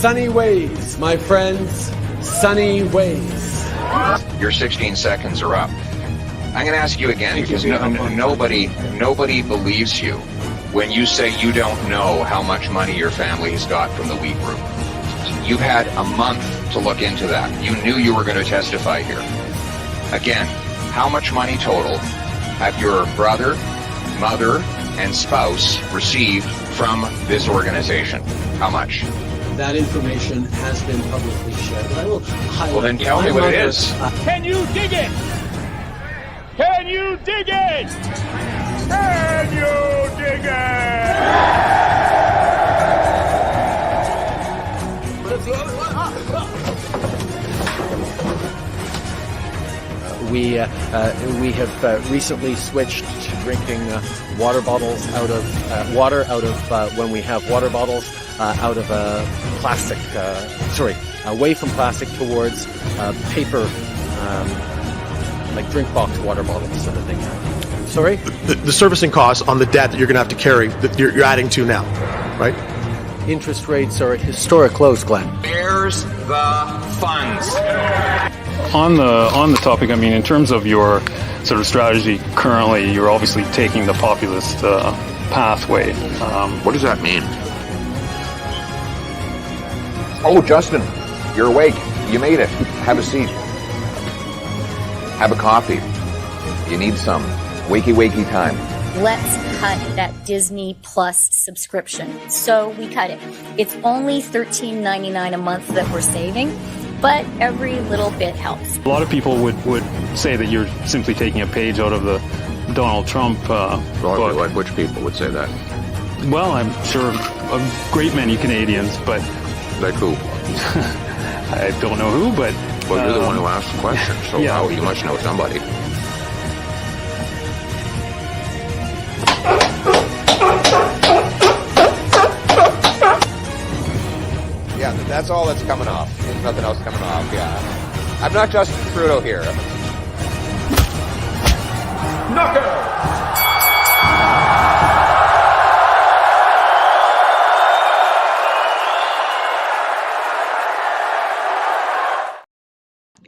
Sunny ways, my friends. Sunny ways. Your 16 seconds are up. I'm going to ask you again because nobody believes you when you say you don't know how much money your family has got from the wheat group. You've had a month to look into that. You knew you were going to testify here. Again, how much money total have your brother, mother, and spouse received from this organization? How much? That information has been publicly shared, but I will highlight. Well, then tell me what it is. Can you dig it? Can you dig it? Can you dig it? We have recently switched to drinking water bottles out of water out of when we have water bottles out of plastic. Away from plastic towards paper, like drink box water bottles sort of thing. Sorry? The servicing costs on the debt that you're going to have to carry that you're adding to now, right? Interest rates are at historic lows, Glenn. Where's the funds? On the topic, I mean, in terms of your sort of strategy currently, you're obviously taking the populist pathway. What does that mean? Oh, Justin, you're awake. You made it. Have a seat. Have a coffee. You need some. Wakey time. Let's cut that Disney Plus subscription. So we cut it. It's only $13.99 a month that we're saving, but every little bit helps. A lot of people would say that you're simply taking a page out of the Donald Trump book. Which people would say that? Well, I'm sure a great many Canadians, but... Like who? I don't know who, but... Well, you're the one who asked the question, so yeah. You must know somebody. Yeah, that's all that's coming off. There's nothing else coming off, yeah. I'm not Justin Trudeau here. Knockout!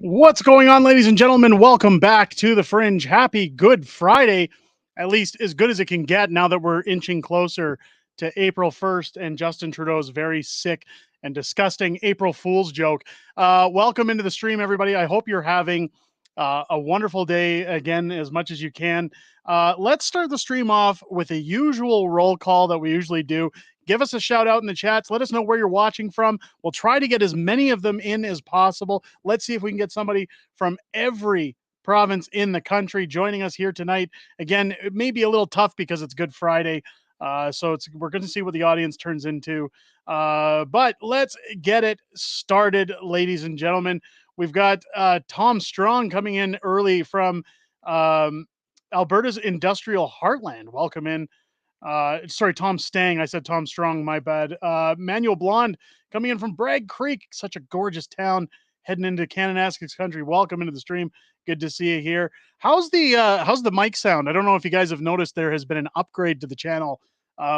What's going on, ladies and gentlemen? Welcome back to the Fringe. Happy Good Friday, at least as good as it can get now that we're inching closer to April 1st and Justin Trudeau's very sick and disgusting April Fool's joke. Welcome into the stream, everybody. I hope you're having a wonderful day again, as much as you can. Let's start the stream off with a usual roll call that we usually do. Give us a shout out in the chats. Let us know where you're watching from. We'll try to get as many of them in as possible. Let's see if we can get somebody from every province in the country joining us here tonight. Again, it may be a little tough because it's Good Friday. So we're going to see what the audience turns into. But let's get it started, ladies and gentlemen. We've got Tom Strong coming in early from Alberta's industrial heartland. Welcome in. Sorry, Tom Stang. I said Tom Strong, my bad. Manuel Blonde coming in from Bragg Creek, such a gorgeous town, heading into Kananaskis country. Welcome into the stream. Good to see you here. How's the mic sound? I don't know if you guys have noticed there has been an upgrade to the channel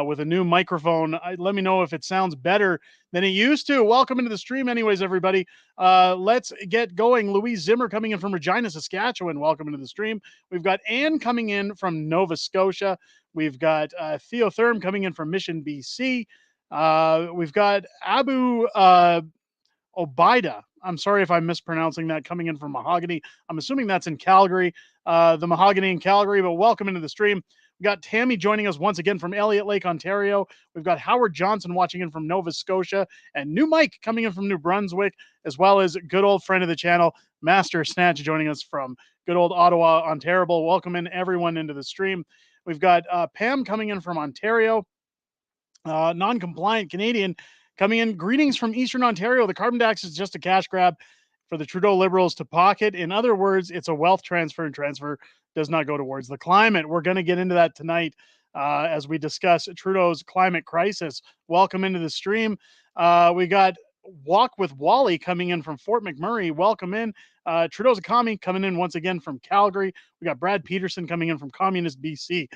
with a new microphone. Let me know if it sounds better than it used to. Welcome into the stream anyways, everybody. Let's get going. Louise Zimmer coming in from Regina, Saskatchewan. Welcome into the stream. We've got Anne coming in from Nova Scotia. We've got Theo Thurm coming in from Mission, BC. We've got Abu Obaida. I'm sorry if I'm mispronouncing that, coming in from Mahogany. I'm assuming that's in Calgary, the Mahogany in Calgary, but welcome into the stream. We've got Tammy joining us once again from Elliott Lake, Ontario. We've got Howard Johnson watching in from Nova Scotia, and New Mike coming in from New Brunswick, as well as good old friend of the channel, Master Snatch, joining us from good old Ottawa, Ontario. Welcome in everyone into the stream. We've got Pam coming in from Ontario, non-compliant Canadian coming in. Greetings from Eastern Ontario. The carbon tax is just a cash grab for the Trudeau Liberals to pocket. In other words, it's a wealth transfer, and transfer does not go towards the climate. We're going to get into that tonight as we discuss Trudeau's climate crisis. Welcome into the stream. We got Walk with Wally coming in from Fort McMurray. Welcome in. Trudeau's a commie coming in once again from Calgary. We got Brad Peterson coming in from Communist BC.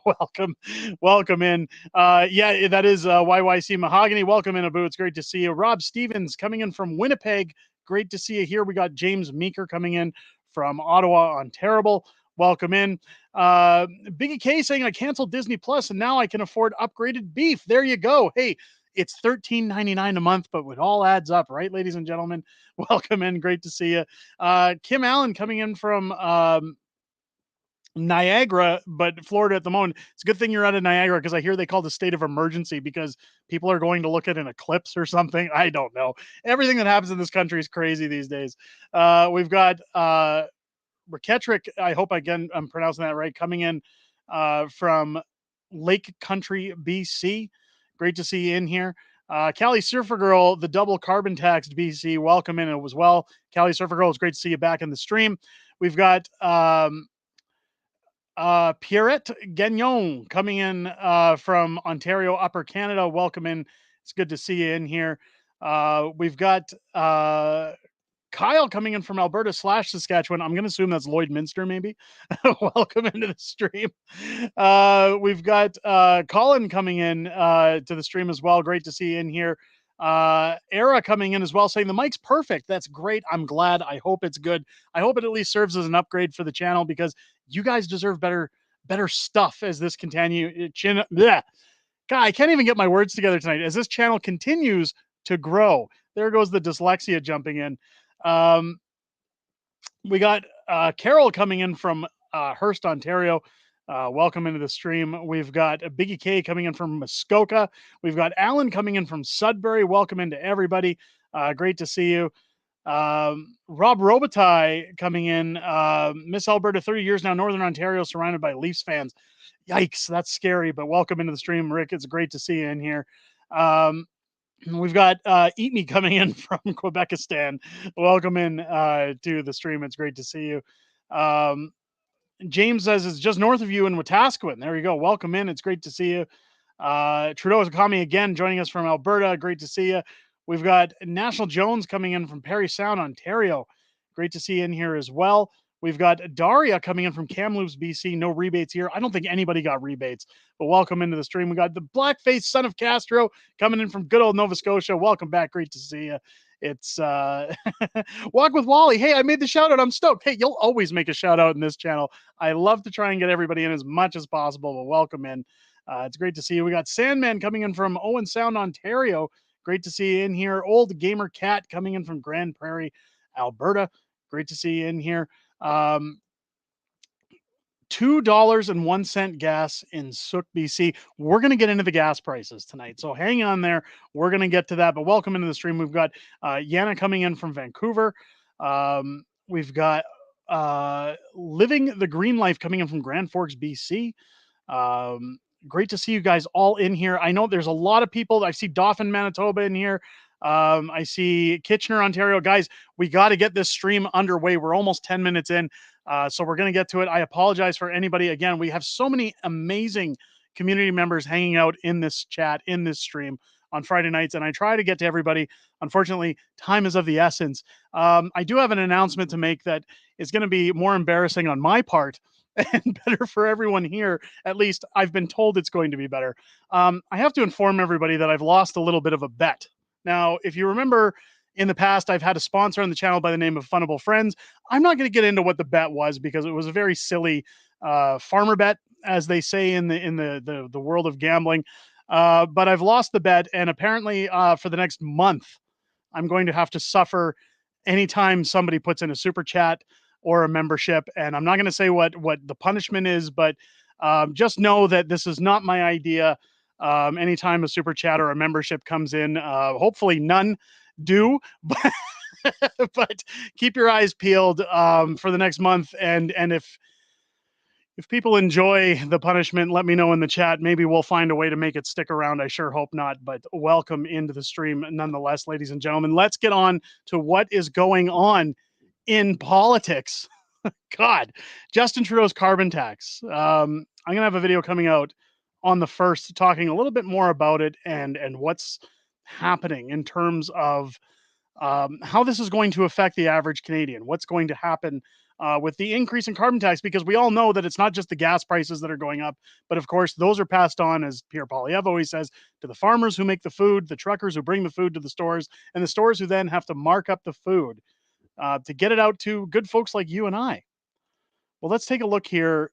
welcome in. Yeah, that is YYC Mahogany. Welcome in, Abu. It's great to see you. Rob Stevens coming in from Winnipeg. Great to see you here. We got James Meeker coming in from Ottawa, Ontario. Welcome in. Biggie K saying I canceled Disney Plus and now I can afford upgraded beef. There you go. Hey, it's $13.99 a month, but it all adds up, right, ladies and gentlemen? Welcome in. Great to see you. Kim Allen coming in from Niagara, but Florida at the moment. It's a good thing you're out of Niagara because I hear they call the state of emergency because people are going to look at an eclipse or something. I don't know. Everything that happens in this country is crazy these days. We've got Raketrick, I hope again I'm pronouncing that right, coming in from Lake Country, BC. Great to see you in here. Callie Surfer Girl, the double carbon taxed BC, welcome in as well. Callie Surfer Girl, it's great to see you back in the stream. We've got Pierrette Gagnon coming in from Ontario, Upper Canada. Welcome in. It's good to see you in here. We've got Kyle coming in from Alberta / Saskatchewan. I'm going to assume that's Lloydminster, maybe. Welcome into the stream. We've got Colin coming in to the stream as well. Great to see you in here. Era coming in as well, saying the mic's perfect. That's great. I'm glad. I hope it's good. I hope it at least serves as an upgrade for the channel because you guys deserve better stuff as this continue. God, I can't even get my words together tonight. As this channel continues to grow, there goes the dyslexia jumping in. We got Carol coming in from Hearst, Ontario. Welcome into the stream. We've got Biggie K coming in from Muskoka. We've got Alan coming in from Sudbury. Welcome into everybody. Great to see you. Rob Robitaille coming in. Miss Alberta, 30 years now, Northern Ontario, surrounded by Leafs fans. Yikes, that's scary, but welcome into the stream, Rick. It's great to see you in here. We've got Eat Me coming in from Quebecistan. Welcome in to the stream. It's great to see you. James says it's just north of you in Wetaskiwin. There you go. Welcome in. It's great to see you. Trudeau is a commie again, joining us from Alberta. Great to see you. We've got National Jones coming in from Parry Sound, Ontario. Great to see you in here as well. We've got Daria coming in from Kamloops, BC. No rebates here. I don't think anybody got rebates, but welcome into the stream. We got the blackface son of Castro coming in from good old Nova Scotia. Welcome back. Great to see you. It's Walk with Wally. Hey, I made the shout out. I'm stoked. Hey, you'll always make a shout out in this channel. I love to try and get everybody in as much as possible, but welcome in. It's great to see you. We got Sandman coming in from Owen Sound, Ontario. Great to see you in here. Old Gamer Cat coming in from Grand Prairie, Alberta. Great to see you in here. $2.01 gas in Sook, BC. We're going to get into the gas prices tonight, so hang on there. We're going to get to that, but welcome into the stream. We've got Yana coming in from Vancouver. We've got Living the Green Life coming in from Grand Forks, BC. Great to see you guys all in here. I know there's a lot of people. I see Dauphin, Manitoba in here. I see Kitchener, Ontario. Guys, we got to get this stream underway. We're almost 10 minutes in, so we're going to get to it. I apologize for anybody. Again, we have so many amazing community members hanging out in this chat, in this stream on Friday nights, and I try to get to everybody. Unfortunately, time is of the essence. I do have an announcement to make that is going to be more embarrassing on my part and better for everyone here. At least I've been told it's going to be better. I have to inform everybody that I've lost a little bit of a bet. Now, if you remember in the past, I've had a sponsor on the channel by the name of Funnable Friends. I'm not going to get into what the bet was because it was a very silly farmer bet, as they say in the world of gambling. But I've lost the bet, and apparently for the next month, I'm going to have to suffer anytime somebody puts in a super chat or a membership. And I'm not going to say what the punishment is, but just know that this is not my idea. Anytime a super chat or a membership comes in, hopefully none do, but keep your eyes peeled for the next month. And if people enjoy the punishment, let me know in the chat. Maybe we'll find a way to make it stick around. I sure hope not, but welcome into the stream nonetheless, ladies and gentlemen. Let's get on to what is going on in politics. God, Justin Trudeau's carbon tax. I'm going to have a video coming out on the 1st talking a little bit more about it and what's happening in terms of how this is going to affect the average Canadian. What's going to happen with the increase in carbon tax? Because we all know that it's not just the gas prices that are going up, but of course, those are passed on, as Pierre Poilievre always says, to the farmers who make the food, the truckers who bring the food to the stores, and the stores who then have to mark up the food to get it out to good folks like you and I. Well, let's take a look here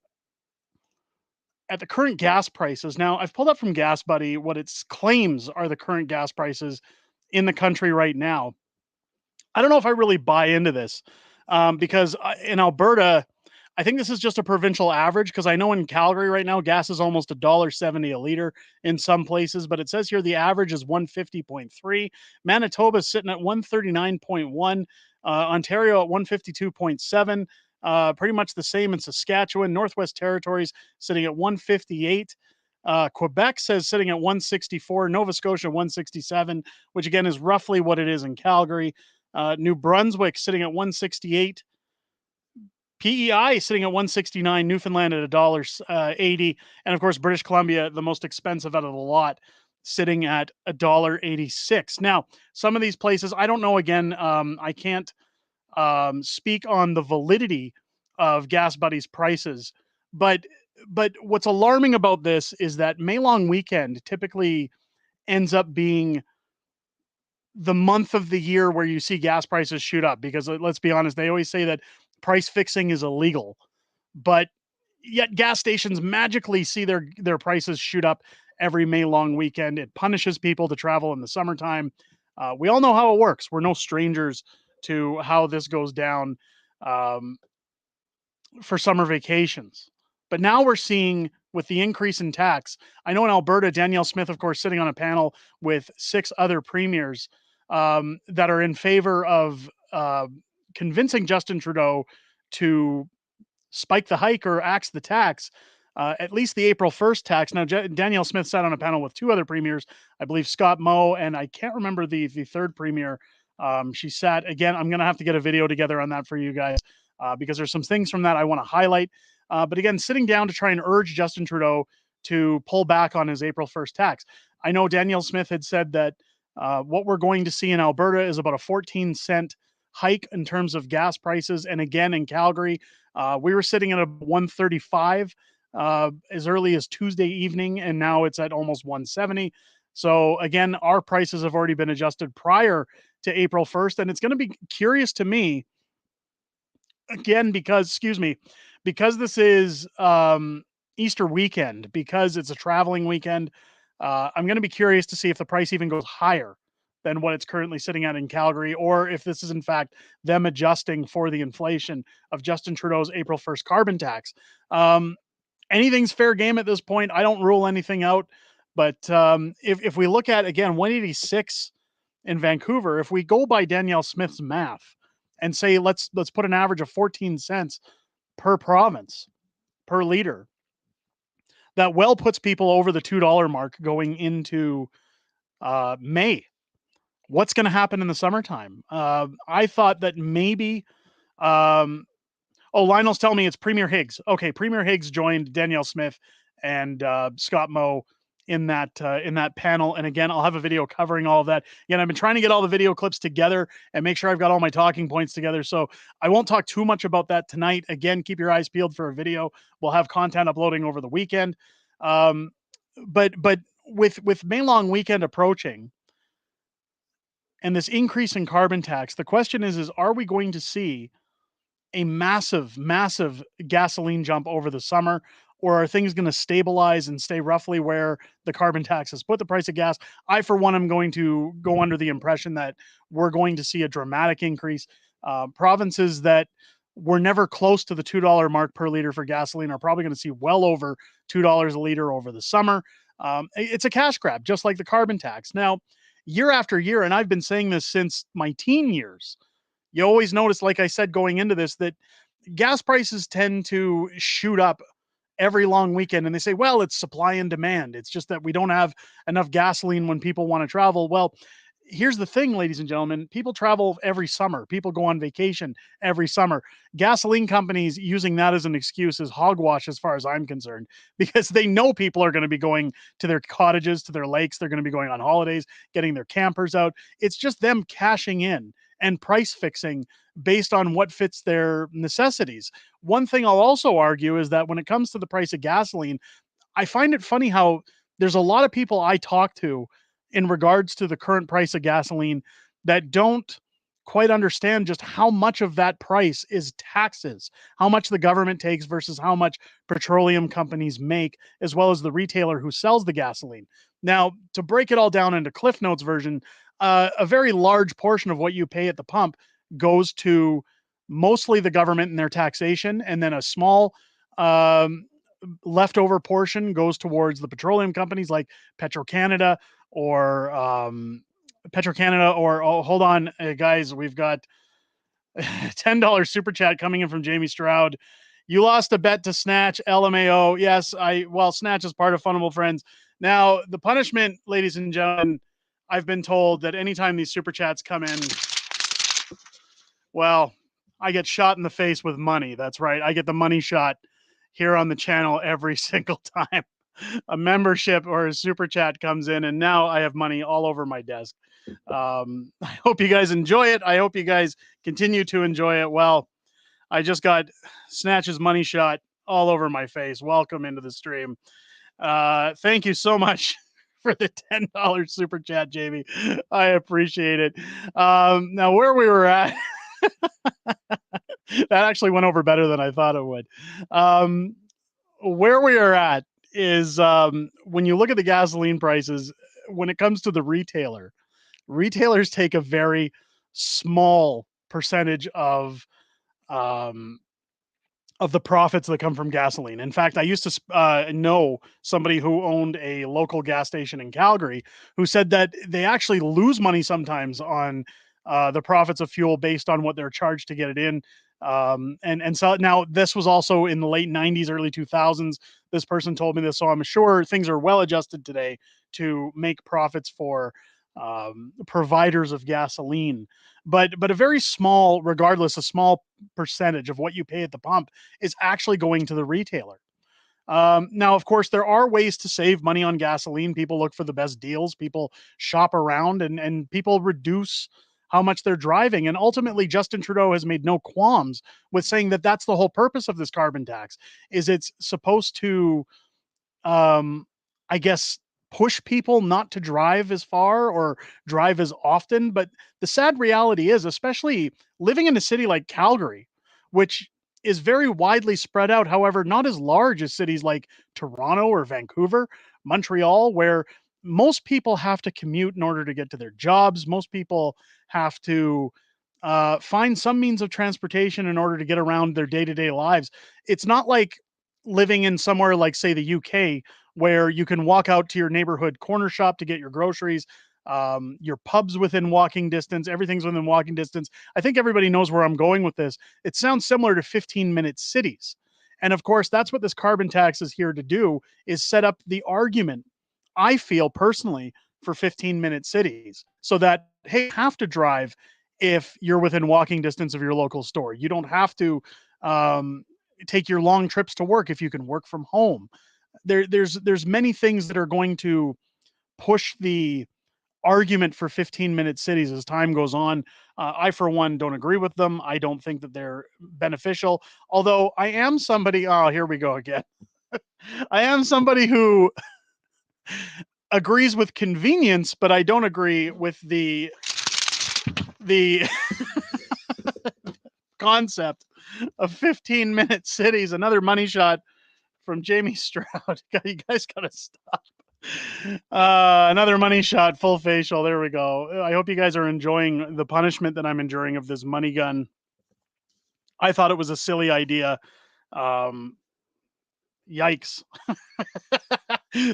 at the current gas prices. Now, I've pulled up from Gas Buddy what it claims are the current gas prices in the country right now. I don't know if I really buy into this because in Alberta, I think this is just a provincial average, because I know in Calgary right now, gas is almost $1.70 a liter in some places, but it says here the average is 150.3. Manitoba is sitting at 139.1. Ontario at 152.7. Pretty much the same in Saskatchewan. Northwest Territories sitting at 158. Quebec says sitting at 164. Nova Scotia 167, which again is roughly what it is in Calgary. New Brunswick sitting at 168. PEI sitting at 169, Newfoundland at $1.80, and of course British Columbia, the most expensive out of the lot, sitting at $1.86. Now, some of these places, I don't know. Again, I can't speak on the validity of Gas Buddy's prices, but what's alarming about this is that May long weekend typically ends up being the month of the year where you see gas prices shoot up, because let's be honest, they always say that price fixing is illegal, but yet gas stations magically see their prices shoot up every May long weekend. It punishes people to travel in the summertime. We all know how it works. We're no strangers to how this goes down for summer vacations. But now we're seeing, with the increase in tax, I know in Alberta, Danielle Smith, of course, sitting on a panel with 6 other premiers that are in favor of convincing Justin Trudeau to spike the hike or axe the tax, at least the April 1st tax. Now, Danielle Smith sat on a panel with 2 other premiers, I believe Scott Moe, and I can't remember the third premier. She sat, again, I'm going to have to get a video together on that for you guys because there's some things from that I want to highlight. But again, sitting down to try and urge Justin Trudeau to pull back on his April 1st tax. I know Danielle Smith had said that what we're going to see in Alberta is about a 14-cent hike in terms of gas prices. And again, in Calgary, we were sitting at a 135 as early as Tuesday evening, and now it's at almost 170. So again, our prices have already been adjusted prior to April 1st. And it's going to be curious to me, again, because this is Easter weekend, because it's a traveling weekend, I'm going to be curious to see if the price even goes higher than what it's currently sitting at in Calgary, or if this is in fact them adjusting for the inflation of Justin Trudeau's April 1st carbon tax. Anything's fair game at this point. I don't rule anything out, but if we look at, again, 186 in Vancouver, if we go by Danielle Smith's math and say let's put an average of 14 cents per province per liter, that well puts people over the $2 mark going into May. What's going to happen in the summertime? I thought that maybe Lionel's telling me it's Premier Higgs. Okay, Premier Higgs joined Danielle Smith and Scott Moe in that panel. And again, I'll have a video covering all of that. Again, I've been trying to get all the video clips together and make sure I've got all my talking points together. So I won't talk too much about that tonight. Again, keep your eyes peeled for a video. We'll have content uploading over the weekend. But with May long weekend approaching and this increase in carbon tax, the question is are we going to see a massive gasoline jump over the summer, or are things going to stabilize and stay roughly where the carbon tax has put the price of gas? I, for one, am going to go under the impression that we're going to see a dramatic increase. Provinces that were never close to the $2 mark per liter for gasoline are probably going to see well over $2 a liter over the summer. It's a cash grab, just like the carbon tax. Now, year after year, and I've been saying this since my teen years, you always notice, like I said, going into this, that gas prices tend to shoot up every long weekend. And they say, well, it's supply and demand. It's just that we don't have enough gasoline when people want to travel. Well, here's the thing, ladies and gentlemen, people travel every summer. People go on vacation every summer. Gasoline companies using that as an excuse is hogwash as far as I'm concerned, because they know people are going to be going to their cottages, to their lakes. They're going to be going on holidays, getting their campers out. It's just them cashing in and price fixing based on what fits their necessities. One thing I'll also argue is that when it comes to the price of gasoline, I find it funny how there's a lot of people I talk to in regards to the current price of gasoline that don't quite understand just how much of that price is taxes, how much the government takes versus how much petroleum companies make, as well as the retailer who sells the gasoline. Now, to break it all down into Cliff Notes version, a very large portion of what you pay at the pump goes to mostly the government and their taxation, and then a small leftover portion goes towards the petroleum companies like Petro-Canada or oh, hold on, guys, we've got $10 super chat coming in from Jamie Stroud. You lost a bet to Snatch, LMAO. Yes, Snatch is part of Funnable Friends. Now, the punishment, ladies and gentlemen, I've been told that anytime these super chats come in, well, I get shot in the face with money. That's right. I get the money shot here on the channel every single time a membership or a super chat comes in, and now I have money all over my desk. I hope you guys enjoy it. I hope you guys continue to enjoy it. Well, I just got Snatch's money shot all over my face. Welcome into the stream. Thank you so much for the $10 super chat, Jamie. I appreciate it. Now, where we were at, that actually went over better than I thought it would. Where we are at is when you look at the gasoline prices, when it comes to the retailers take a very small percentage of the profits that come from gasoline. In fact, I used to know somebody who owned a local gas station in Calgary who said that they actually lose money sometimes on the profits of fuel based on what they're charged to get it in. And so now this was also in the late 90s, early 2000s. This person told me this, so I'm sure things are well adjusted today to make profits for providers of gasoline. But a very small, regardless, a small percentage of what you pay at the pump is actually going to the retailer. Now, of course, there are ways to save money on gasoline. People look for the best deals. People shop around, and people reduce how much they're driving. And ultimately, Justin Trudeau has made no qualms with saying that that's the whole purpose of this carbon tax, is it's supposed to, I guess, push people not to drive as far or drive as often. But the sad reality is, especially living in a city like Calgary, which is very widely spread out, however, not as large as cities like Toronto or Vancouver, Montreal, where most people have to commute in order to get to their jobs. Most people have to find some means of transportation in order to get around their day-to-day lives. It's not like living in somewhere like, say, the UK, where you can walk out to your neighborhood corner shop to get your groceries. Your pub's within walking distance. Everything's within walking distance. I think everybody knows where I'm going with this. It sounds similar to 15-minute cities. And of course, that's what this carbon tax is here to do, is set up the argument, I feel personally, for 15-minute cities, so that, hey, you have to drive if you're within walking distance of your local store. You don't have to take your long trips to work if you can work from home. There's many things that are going to push the argument for 15-minute cities as time goes on. I, for one, don't agree with them. I don't think that they're beneficial. Although I am somebody, oh, here we go again. I am somebody who agrees with convenience, but I don't agree with the concept of 15-minute cities. Another money shot from Jamie Stroud. You guys gotta stop. Another money shot, full facial. There we go. I hope you guys are enjoying the punishment that I'm enduring of this money gun. I thought it was a silly idea. Yikes.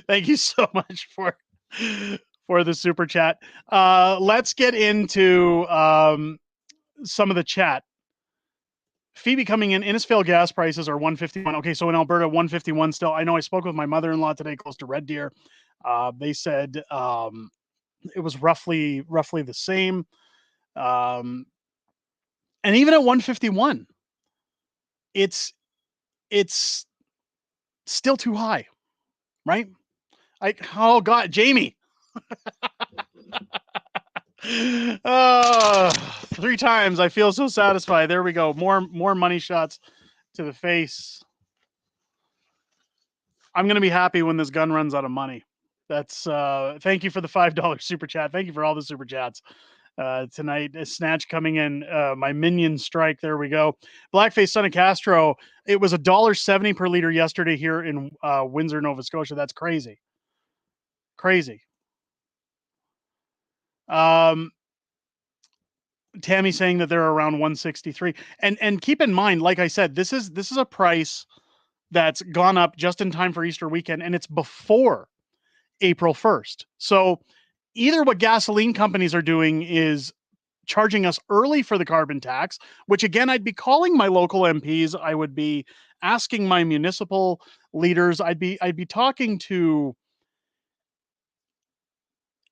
Thank you so much for the super chat. Let's get into some of the chat. Phoebe coming in, Innisfail gas prices are $1.51. Okay, so in Alberta, $1.51 still. I know I spoke with my mother-in-law today close to Red Deer. They said it was roughly the same. And even at 151, it's still too high, right? Oh God, Jamie. 3 times. I feel so satisfied. There we go. More money shots to the face. I'm gonna be happy when this gun runs out of money. That's thank you for the $5 super chat. Thank you for all the super chats. Tonight, Snatch coming in, my minion strike. There we go. Blackface Son of Castro. It was $1.70 per liter yesterday here in Windsor, Nova Scotia. That's crazy. Crazy. Tammy saying that they're around 163. And keep in mind, like I said, this is a price that's gone up just in time for Easter weekend, and it's before April 1st. So either what gasoline companies are doing is charging us early for the carbon tax, which again, I'd be calling my local MPs. I would be asking my municipal leaders. I'd be talking to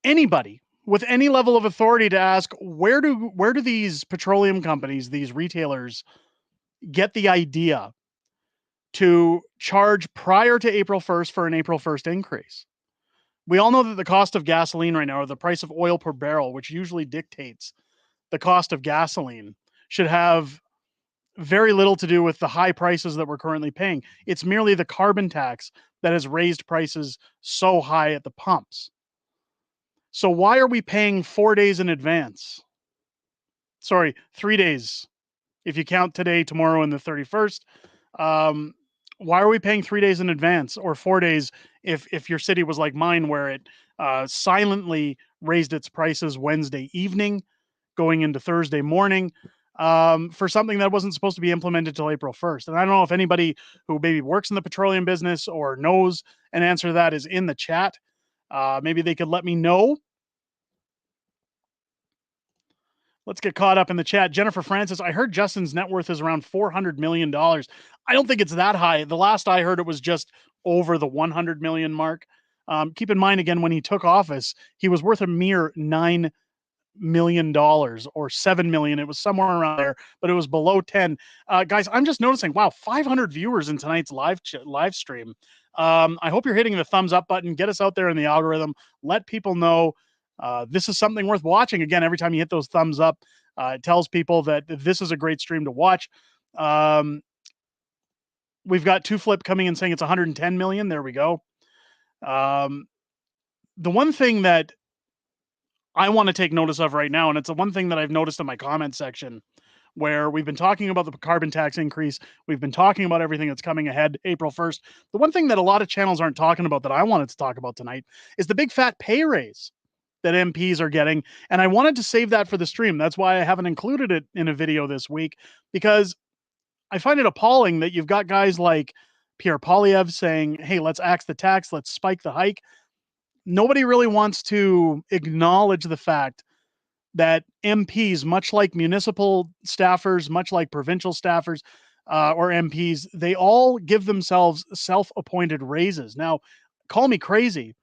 anybody with any level of authority to ask where do these petroleum companies, these retailers, get the idea to charge prior to April 1st for an April 1st increase. We all know that the cost of gasoline right now, or the price of oil per barrel, which usually dictates the cost of gasoline, should have very little to do with the high prices that we're currently paying. It's merely the carbon tax that has raised prices so high at the pumps. So why are we paying 4 days in advance? Sorry, 3 days. If you count today, tomorrow, and the 31st. Why are we paying 3 days in advance, or 4 days if your city was like mine, where it silently raised its prices Wednesday evening going into Thursday morning for something that wasn't supposed to be implemented till April 1st? And I don't know if anybody who maybe works in the petroleum business or knows an answer to that is in the chat. Maybe they could let me know. Let's get caught up in the chat. Jennifer Francis, I heard Justin's net worth is around $400 million. I don't think it's that high. The last I heard, it was just over the 100 million mark. Keep in mind, again, when he took office, he was worth a mere $9 million or 7 million. It was somewhere around there, but it was below 10. Guys, I'm just noticing, wow, 500 viewers in tonight's live stream. I hope you're hitting the thumbs up button. Get us out there in the algorithm. Let people know this is something worth watching. Again, every time you hit those thumbs up, it tells people that this is a great stream to watch. We've got Two Flip coming in saying it's 110 million. There we go. The one thing that I want to take notice of right now, and it's the one thing that I've noticed in my comment section, where we've been talking about the carbon tax increase. We've been talking about everything that's coming ahead April 1st. The one thing that a lot of channels aren't talking about that I wanted to talk about tonight is the big fat pay raise that MPs are getting. And I wanted to save that for the stream. That's why I haven't included it in a video this week, because I find it appalling that you've got guys like Pierre Poilievre saying, hey, let's axe the tax, let's spike the hike. Nobody really wants to acknowledge the fact that MPs, much like municipal staffers, much like provincial staffers or MPs, they all give themselves self-appointed raises. Now, call me crazy.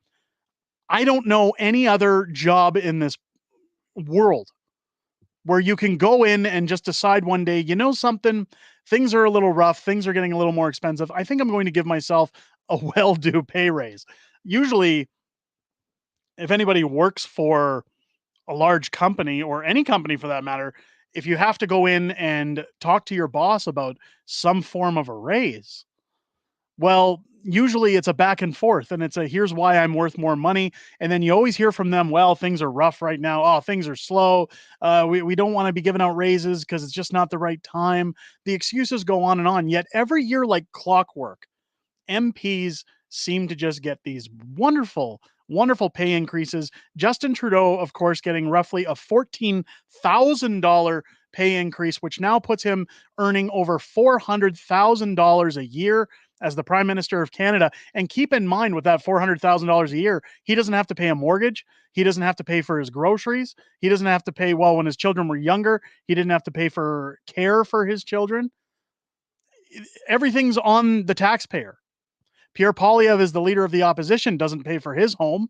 I don't know any other job in this world where you can go in and just decide one day, you know something, things are a little rough, things are getting a little more expensive. I think I'm going to give myself a well-due pay raise. Usually, if anybody works for a large company, or any company for that matter, if you have to go in and talk to your boss about some form of a raise, well, usually it's a back and forth, and it's a, here's why I'm worth more money. And then you always hear from them, well, things are rough right now. Oh, things are slow. We don't want to be giving out raises because it's just not the right time. The excuses go on and on. Yet every year, like clockwork, MPs seem to just get these wonderful, wonderful pay increases. Justin Trudeau, of course, getting roughly a $14,000 pay increase, which now puts him earning over $400,000 a year as the Prime Minister of Canada. And keep in mind, with that $400,000 a year, he doesn't have to pay a mortgage. He doesn't have to pay for his groceries. He doesn't have to pay, well, when his children were younger, he didn't have to pay for care for his children. Everything's on the taxpayer. Pierre Poilievre is the leader of the opposition, doesn't pay for his home.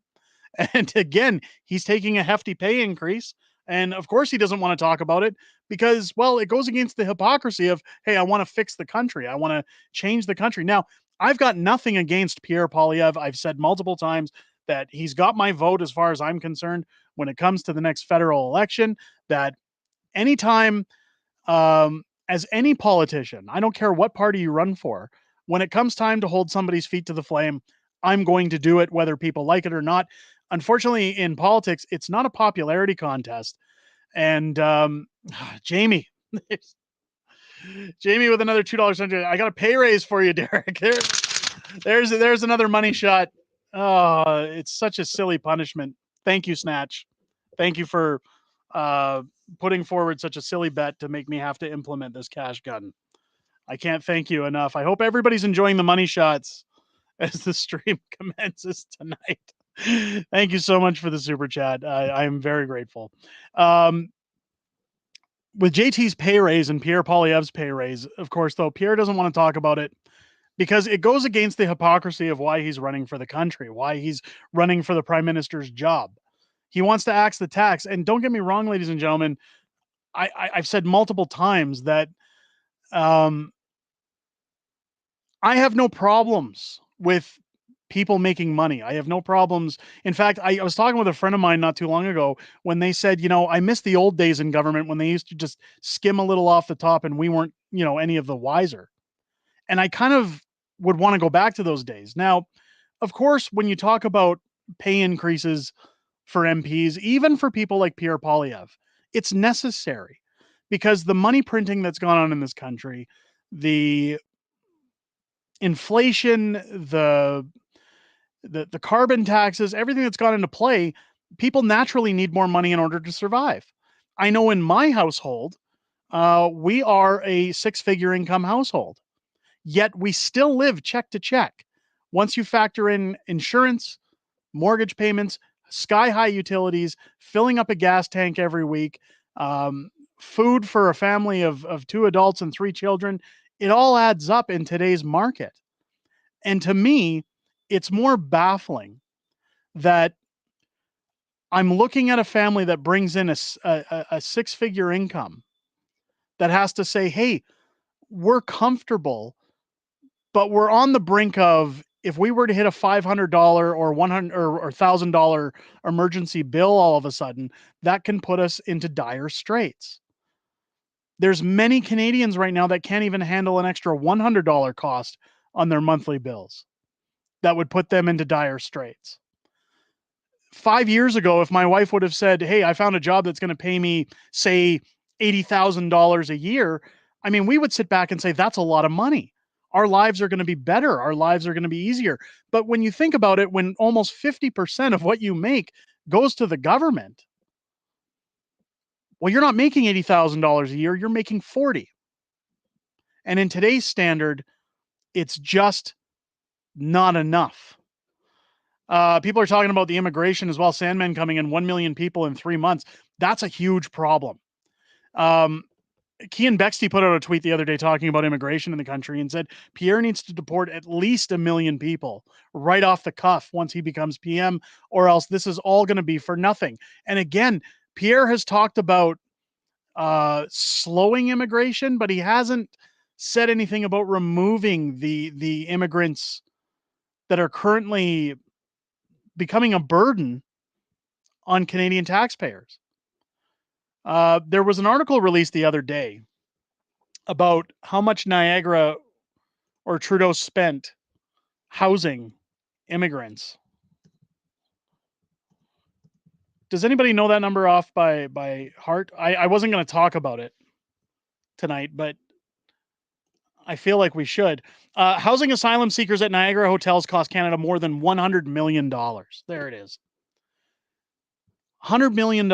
And again, he's taking a hefty pay increase. And of course, he doesn't want to talk about it because, well, it goes against the hypocrisy of, hey, I want to fix the country. I want to change the country. Now, I've got nothing against Pierre Poilievre. I've said multiple times that he's got my vote as far as I'm concerned when it comes to the next federal election, that anytime, as any politician, I don't care what party you run for, when it comes time to hold somebody's feet to the flame, I'm going to do it whether people like it or not. Unfortunately, in politics, it's not a popularity contest. And Jamie, Jamie with another $2. I got a pay raise for you, Derek. There's another money shot. Oh, it's such a silly punishment. Thank you, Snatch. Thank you for putting forward such a silly bet to make me have to implement this cash gun. I can't thank you enough. I hope everybody's enjoying the money shots as the stream commences tonight. Thank you so much for the super chat. I am very grateful. With JT's pay raise and Pierre Poilievre's pay raise, of course, though, Pierre doesn't want to talk about it because it goes against the hypocrisy of why he's running for the country, why he's running for the prime minister's job. He wants to axe the tax. And don't get me wrong, ladies and gentlemen, I've said multiple times that I have no problems with people making money. I have no problems. In fact, I was talking with a friend of mine not too long ago when they said, I miss the old days in government when they used to just skim a little off the top and we weren't, any of the wiser. And I kind of would want to go back to those days. Now, of course, when you talk about pay increases for MPs, even for people like Pierre Poilievre, it's necessary because the money printing that's gone on in this country, the inflation, the carbon taxes, everything that's gone into play, people naturally need more money in order to survive. I know in my household, we are a 6-figure income household, yet we still live check to check. Once you factor in insurance, mortgage payments, sky-high utilities, filling up a gas tank every week, food for a family of 2 adults and 3 children, it all adds up in today's market. And to me, it's more baffling that I'm looking at a family that brings in a 6-figure income that has to say, hey, we're comfortable, but we're on the brink of, if we were to hit a $500 or $100 or $1,000 emergency bill all of a sudden, that can put us into dire straits. There's many Canadians right now that can't even handle an extra $100 cost on their monthly bills. That would put them into dire straits. 5 years ago, if my wife would have said, hey, I found a job that's going to pay me, say, $80,000 a year, I mean, we would sit back and say, that's a lot of money. Our lives are going to be better. Our lives are going to be easier. But when you think about it, when almost 50% of what you make goes to the government, well, you're not making $80,000 a year, you're making 40. And in today's standard, it's just not enough. People are talking about the immigration as well. Sandman coming in, 1 million people in 3 months. That's a huge problem. Kian Bexty put out a tweet the other day talking about immigration in the country and said Pierre needs to deport at least 1 million people right off the cuff once he becomes PM, or else this is all going to be for nothing. And again, Pierre has talked about slowing immigration, but he hasn't said anything about removing the immigrants that are currently becoming a burden on Canadian taxpayers. There was an article released the other day about how much Niagara or Trudeau spent housing immigrants. Does anybody know that number off by heart? I wasn't going to talk about it tonight, but I feel like we should. Housing asylum seekers at Niagara hotels cost Canada more than $100 million. There it is. $100 million.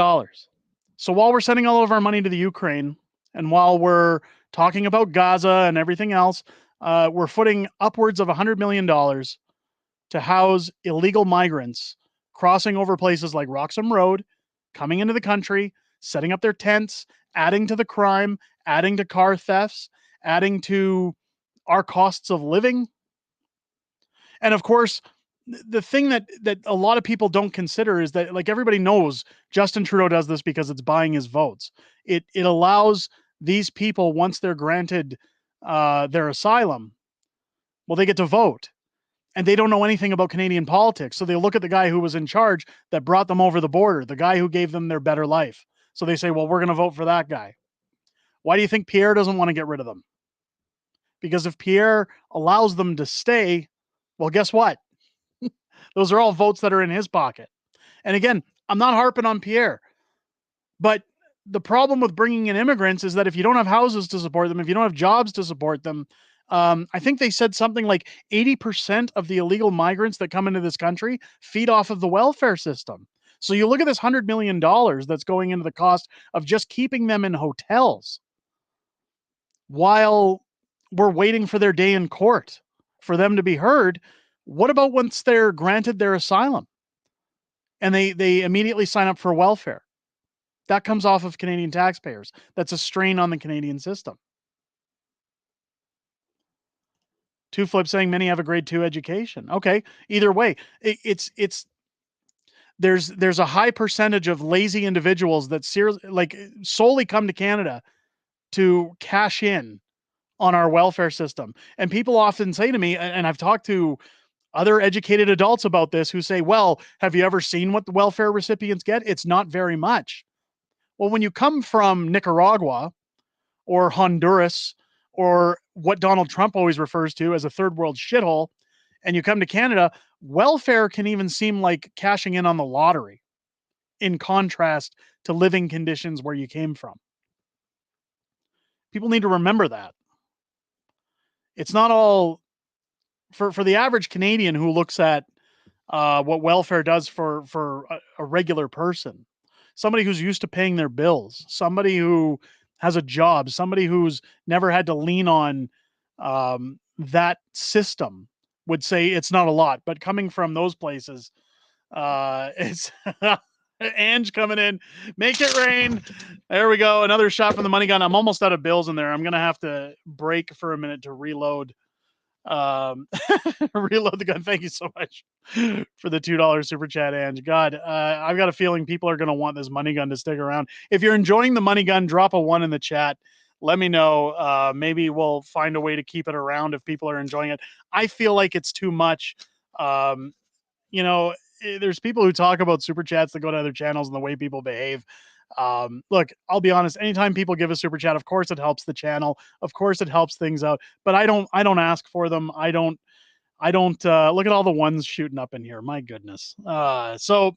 So while we're sending all of our money to the Ukraine, and while we're talking about Gaza and everything else, we're footing upwards of $100 million to house illegal migrants crossing over places like Roxham Road, coming into the country, setting up their tents, adding to the crime, adding to car thefts, adding to our costs of living. And of course, the thing that a lot of people don't consider is that, like, everybody knows Justin Trudeau does this because it's buying his votes. It allows these people, once they're granted their asylum, well, they get to vote. And they don't know anything about Canadian politics. So they look at the guy who was in charge that brought them over the border, the guy who gave them their better life. So they say, well, we're going to vote for that guy. Why do you think Pierre doesn't want to get rid of them? Because if Pierre allows them to stay, well, guess what? Those are all votes that are in his pocket. And again, I'm not harping on Pierre, but the problem with bringing in immigrants is that if you don't have houses to support them, if you don't have jobs to support them, I think they said something like 80% of the illegal migrants that come into this country feed off of the welfare system. So you look at this $100 million that's going into the cost of just keeping them in hotels while we're waiting for their day in court for them to be heard. What about once they're granted their asylum and they immediately sign up for welfare? That comes off of Canadian taxpayers. That's a strain on the Canadian system. Two Flip saying many have a grade 2 education. Okay, either way, there's a high percentage of lazy individuals that solely come to Canada to cash in on our welfare system. And people often say to me, and I've talked to other educated adults about this, who say, well, have you ever seen what the welfare recipients get? It's not very much. Well, when you come from Nicaragua or Honduras or what Donald Trump always refers to as a third world shithole, and you come to Canada, welfare can even seem like cashing in on the lottery in contrast to living conditions where you came from. People need to remember that. It's not all for the average Canadian who looks at what welfare does for a regular person, somebody who's used to paying their bills, somebody who has a job, somebody who's never had to lean on that system would say it's not a lot. But coming from those places, it's Ange coming in. Make it rain. There we go. Another shot from the money gun. I'm almost out of bills in there. I'm going to have to break for a minute to reload. Reload the gun. Thank you so much for the $2 super chat, Ange. God, I've got a feeling people are going to want this money gun to stick around. If you're enjoying the money gun, drop a 1 in the chat. Let me know. Maybe we'll find a way to keep it around if people are enjoying it. I feel like it's too much. There's people who talk about super chats that go to other channels and the way people behave. Look, I'll be honest. Anytime people give a super chat, of course it helps the channel. Of course it helps things out. But I don't ask for them. I don't look at all the ones shooting up in here. My goodness. So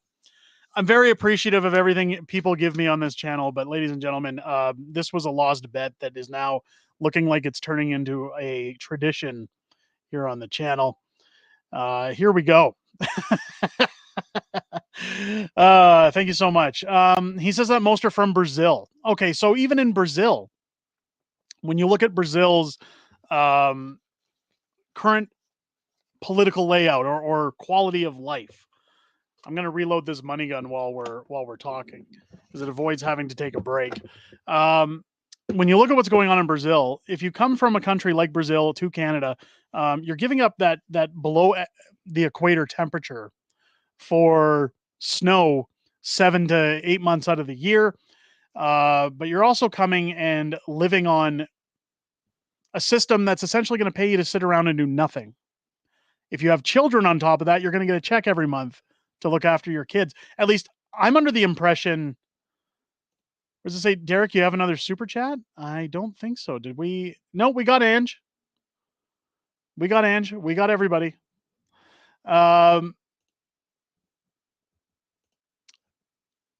I'm very appreciative of everything people give me on this channel. But ladies and gentlemen, this was a lost bet that is now looking like it's turning into a tradition here on the channel. Here we go. Thank you so much. He says that most are from Brazil. Okay, so even in Brazil, when you look at Brazil's current political layout or quality of life, I'm going to reload this money gun while we're talking because it avoids having to take a break. When you look at what's going on in Brazil, if you come from a country like Brazil to Canada, you're giving up that below the equator temperature for snow 7 to 8 months out of the year. But you're also coming and living on a system that's essentially going to pay you to sit around and do nothing. If you have children on top of that, you're going to get a check every month to look after your kids. At least I'm under the impression. What does it say? Derek, you have another super chat? I don't think so. Did we? No, we got Ange. We got Ange. We got everybody.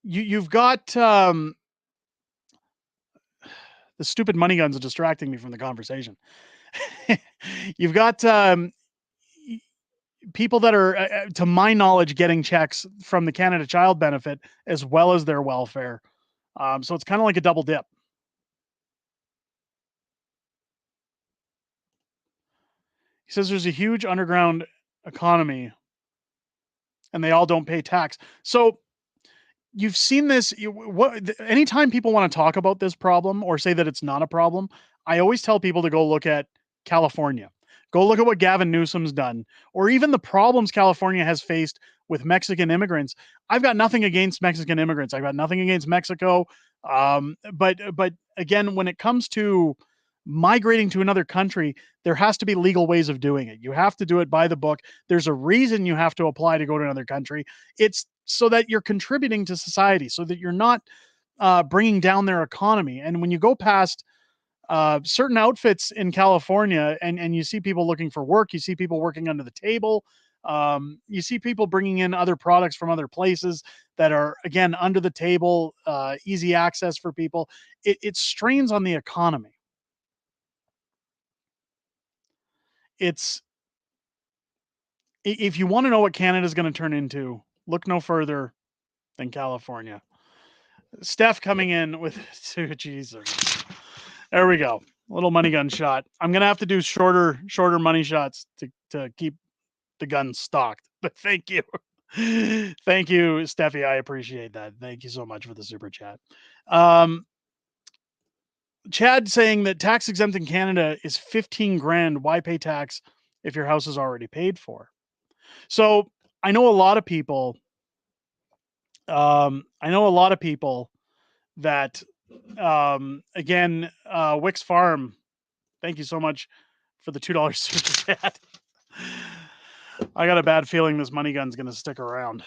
You've got the stupid money guns are distracting me from the conversation. You've got people that are, to my knowledge, getting checks from the Canada Child Benefit as well as their welfare. So it's kind of like a double dip. He says there's a huge underground economy and they all don't pay tax. So you've seen this. Anytime people want to talk about this problem or say that it's not a problem, I always tell people to go look at California. Go look at what Gavin Newsom's done, or even the problems California has faced with Mexican immigrants. I've got nothing against Mexican immigrants. I've got nothing against Mexico. But again, when it comes to migrating to another country, there has to be legal ways of doing it. You have to do it by the book. There's a reason you have to apply to go to another country. It's so that you're contributing to society, so that you're not bringing down their economy. And when you go past certain outfits in California and you see people looking for work, you see people working under the table, you see people bringing in other products from other places that are, again, under the table, easy access for people. It strains on the economy. It's if you want to know what Canada is going to turn into, look no further than California. Steph coming in with Jesus. There we go. A little money gun shot. I'm gonna have to do shorter money shots to keep the gun stocked. But thank you. Thank you, Steffi. I appreciate that. Thank you so much for the super chat. Chad saying that tax exempt in Canada is 15 grand. Why pay tax if your house is already paid for? So I know a lot of people. That again, Wix Farm. Thank you so much for the $2 super chat. I got a bad feeling this money gun's going to stick around.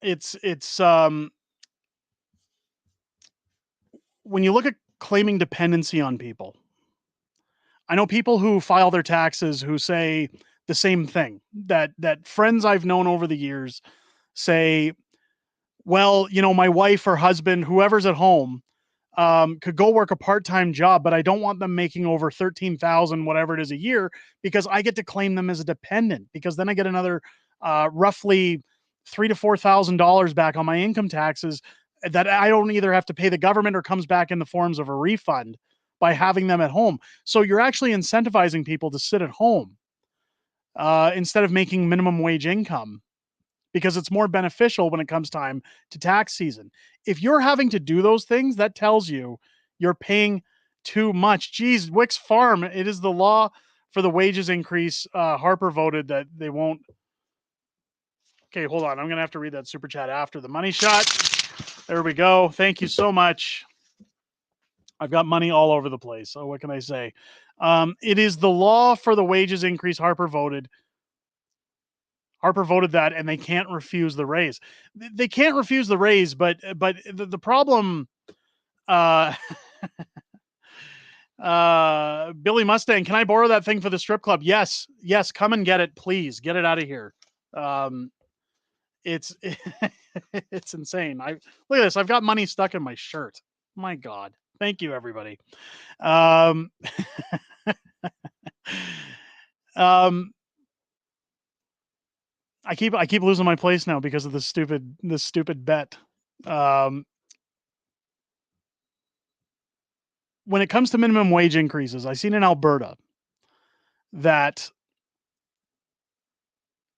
It's when you look at claiming dependency on people, I know people who file their taxes who say the same thing, that friends I've known over the years say, well, my wife or husband, whoever's at home, could go work a part-time job, but I don't want them making over 13,000, whatever it is a year, because I get to claim them as a dependent, because then I get another roughly $3,000 to $4,000 back on my income taxes that I don't either have to pay the government or comes back in the forms of a refund by having them at home. So you're actually incentivizing people to sit at home instead of making minimum wage income, because it's more beneficial when it comes time to tax season. If you're having to do those things, that tells you you're paying too much. Geez, Wix Farm, it is the law for the wages increase. Harper voted that they won't. Okay, hold on. I'm going to have to read that super chat after the money shot. There we go. Thank you so much. I've got money all over the place. So what can I say? It is the law for the wages increase. Harper voted that, and they can't refuse the raise. They can't refuse the raise, but the problem, Billy Mustang, can I borrow that thing for the strip club? Yes, come and get it, please. Get it out of here. It's it's insane. Look at this. I've got money stuck in my shirt. My God. Thank you, everybody. I keep losing my place now because of this stupid bet. When it comes to minimum wage increases, I've seen in Alberta that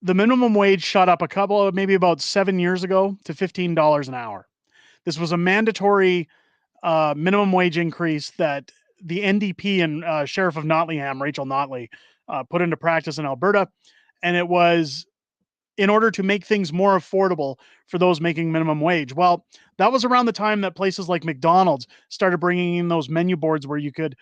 the minimum wage shot up maybe about 7 years ago to $15 an hour. This was a mandatory minimum wage increase that the NDP and Sheriff of Nottingham, Rachel Notley, put into practice in Alberta. And it was in order to make things more affordable for those making minimum wage. Well, that was around the time that places like McDonald's started bringing in those menu boards where you could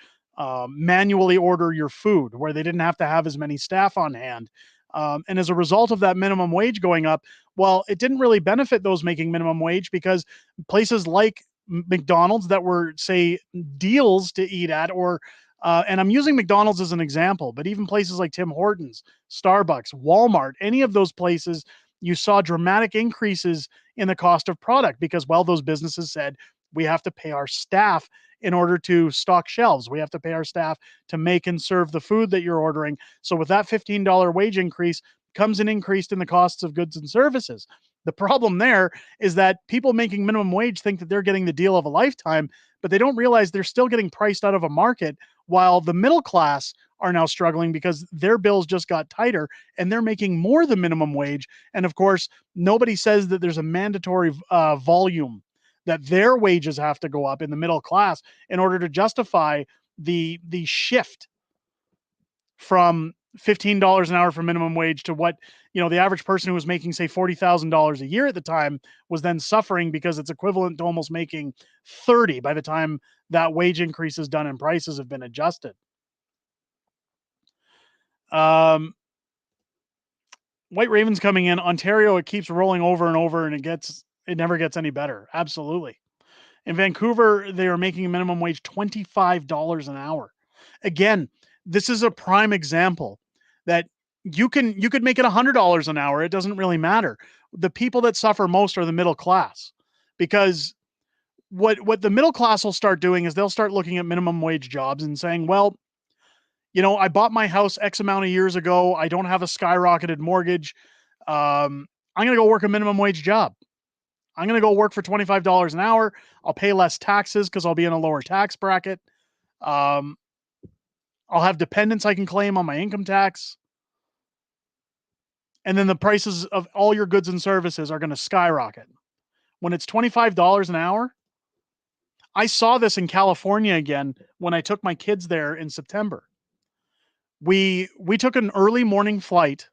manually order your food, where they didn't have to have as many staff on hand. And as a result of that minimum wage going up, well, it didn't really benefit those making minimum wage, because places like McDonald's that were, say, deals to eat at, or and I'm using McDonald's as an example, but even places like Tim Hortons, Starbucks, Walmart, any of those places, you saw dramatic increases in the cost of product because, well, those businesses said, we have to pay our staff in order to stock shelves. We have to pay our staff to make and serve the food that you're ordering. So with that $15 wage increase comes an increase in the costs of goods and services. The problem there is that people making minimum wage think that they're getting the deal of a lifetime, but they don't realize they're still getting priced out of a market, while the middle class are now struggling because their bills just got tighter and they're making more than minimum wage. And of course, nobody says that there's a mandatory volume that their wages have to go up in the middle class in order to justify the shift from $15 an hour for minimum wage to what, the average person who was making, say, $40,000 a year at the time was then suffering, because it's equivalent to almost making 30 by the time that wage increase is done and prices have been adjusted. White Ravens coming in. Ontario, it keeps rolling over and over, and it never gets any better. Absolutely. In Vancouver, they are making a minimum wage $25 an hour. Again, this is a prime example that you could make it $100 an hour. It doesn't really matter. The people that suffer most are the middle class, because what the middle class will start doing is they'll start looking at minimum wage jobs and saying, well, I bought my house X amount of years ago. I don't have a skyrocketed mortgage. I'm going to go work a minimum wage job. I'm going to go work for $25 an hour. I'll pay less taxes because I'll be in a lower tax bracket. I'll have dependents I can claim on my income tax. And then the prices of all your goods and services are going to skyrocket. When it's $25 an hour, I saw this in California again when I took my kids there in September. We took an early morning flight,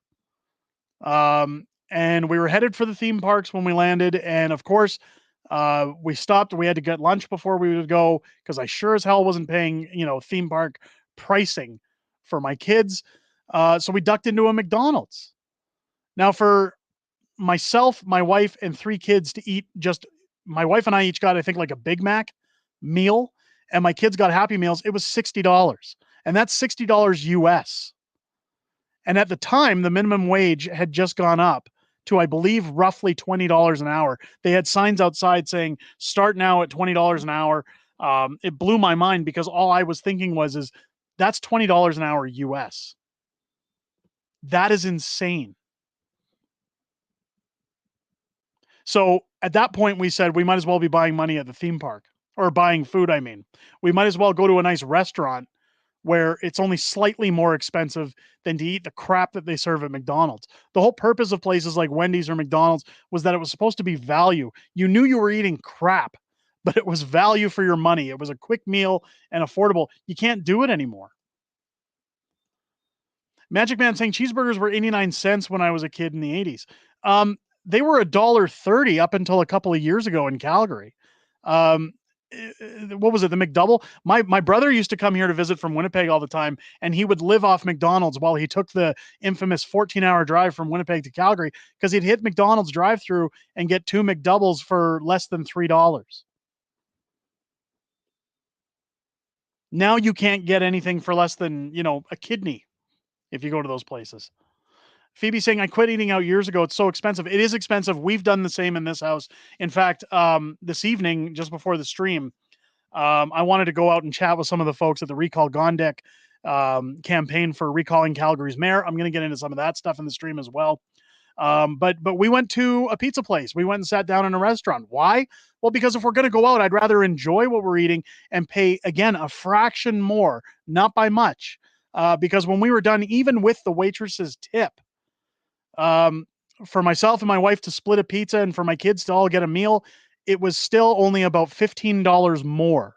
and we were headed for the theme parks when we landed. And of course, we stopped. We had to get lunch before we would go, because I sure as hell wasn't paying, theme park pricing for my kids. So we ducked into a McDonald's. Now, for myself, my wife, and 3 kids to eat, my wife and I each got, I think, like a Big Mac meal, and my kids got Happy Meals. It was $60, and that's $60 US. And at the time, the minimum wage had just gone up to, I believe, roughly $20 an hour. They had signs outside saying, start now at $20 an hour. It blew my mind, because all I was thinking is that's $20 an hour US. That is insane. So at that point, we said we might as well be buying money at the theme park, or buying food. I mean, we might as well go to a nice restaurant where it's only slightly more expensive than to eat the crap that they serve at McDonald's. The whole purpose of places like Wendy's or McDonald's was that it was supposed to be value. You knew you were eating crap, but it was value for your money. It was a quick meal and affordable. You can't do it anymore. Magic Man saying cheeseburgers were 89 cents when I was a kid in the 80s. They were $1.30 up until a couple of years ago in Calgary. What was it? The McDouble? My brother used to come here to visit from Winnipeg all the time, and he would live off McDonald's while he took the infamous 14-hour drive from Winnipeg to Calgary, because he'd hit McDonald's drive-through and get 2 McDoubles for less than $3. Now you can't get anything for less than, a kidney if you go to those places. Phoebe saying, I quit eating out years ago. It's so expensive. It is expensive. We've done the same in this house. In fact, this evening, just before the stream, I wanted to go out and chat with some of the folks at the Recall Gondek campaign for recalling Calgary's mayor. I'm going to get into some of that stuff in the stream as well. But we went to a pizza place. We went and sat down in a restaurant. Why? Well, because if we're going to go out, I'd rather enjoy what we're eating and pay, again, a fraction more, not by much. Because when we were done, even with the waitress's tip, for myself and my wife to split a pizza and for my kids to all get a meal, it was still only about $15 more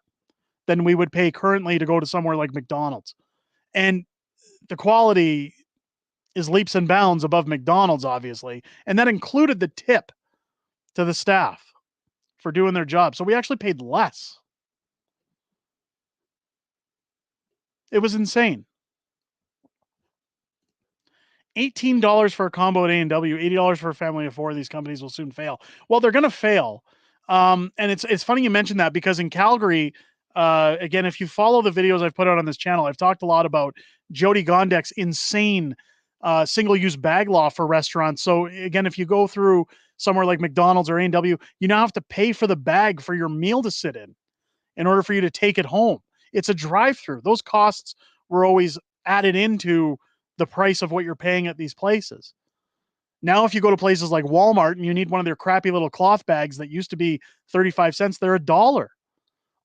than we would pay currently to go to somewhere like McDonald's. And the quality is leaps and bounds above McDonald's, obviously. And that included the tip to the staff for doing their job. So we actually paid less. It was insane. $18 for a combo at A&W, $80 for a family of 4. These companies will soon fail. Well, they're going to fail. And it's funny you mentioned that, because in Calgary, again, if you follow the videos I've put out on this channel, I've talked a lot about Jody Gondek's insane single-use bag law for restaurants. So again, if you go through somewhere like McDonald's or A&W, you now have to pay for the bag for your meal to sit in order for you to take it home. It's a drive-through. Those costs were always added into the price of what you're paying at these places. Now, if you go to places like Walmart and you need one of their crappy little cloth bags that used to be 35 cents, they're $1.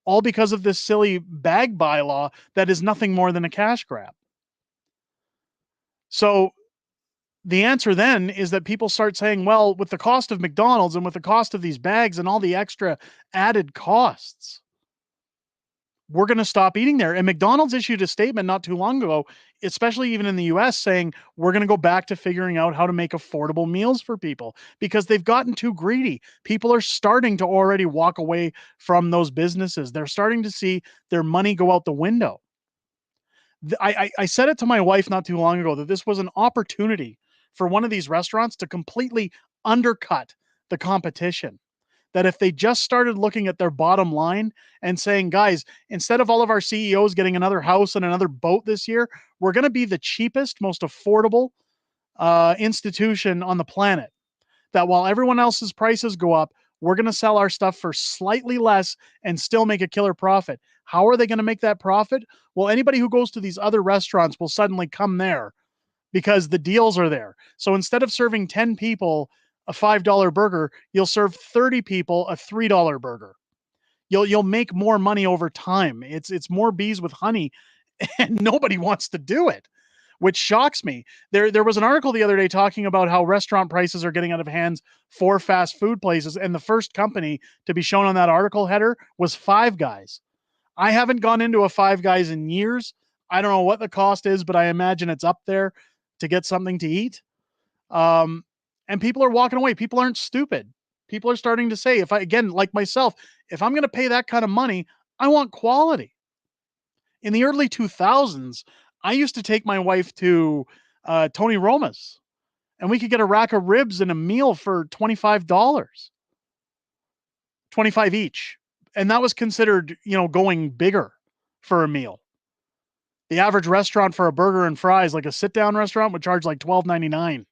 All because of this silly bag bylaw that is nothing more than a cash grab. So the answer then is that people start saying, well, with the cost of McDonald's and with the cost of these bags and all the extra added costs, we're going to stop eating there. And McDonald's issued a statement not too long ago, especially even in the US, saying we're going to go back to figuring out how to make affordable meals for people because they've gotten too greedy. People are starting to already walk away from those businesses. They're starting to see their money go out the window. I said it to my wife not too long ago that this was an opportunity for one of these restaurants to completely undercut the competition. That if they just started looking at their bottom line and saying, guys, instead of all of our CEOs getting another house and another boat this year, we're going to be the cheapest, most affordable institution on the planet. That while everyone else's prices go up, we're going to sell our stuff for slightly less and still make a killer profit. How are they going to make that profit? Well, anybody who goes to these other restaurants will suddenly come there because the deals are there. So instead of serving 10 people a $5 burger, you'll serve 30 people a $3 burger. You'll make more money over time. It's more bees with honey, and nobody wants to do it, which shocks me. There was an article the other day talking about how restaurant prices are getting out of hands for fast food places, and the first company to be shown on that article header was Five Guys. I haven't gone into a Five Guys in years. I don't know what the cost is, but I imagine it's up there to get something to eat. And people are walking away. People aren't stupid. People are starting to say, if I, again, like myself, if I'm going to pay that kind of money, I want quality. In the early 2000s, I used to take my wife to Tony Roma's, and we could get a rack of ribs and a meal for $25, 25 each. And that was considered, going bigger for a meal. The average restaurant for a burger and fries, like a sit-down restaurant, would charge like $12.99.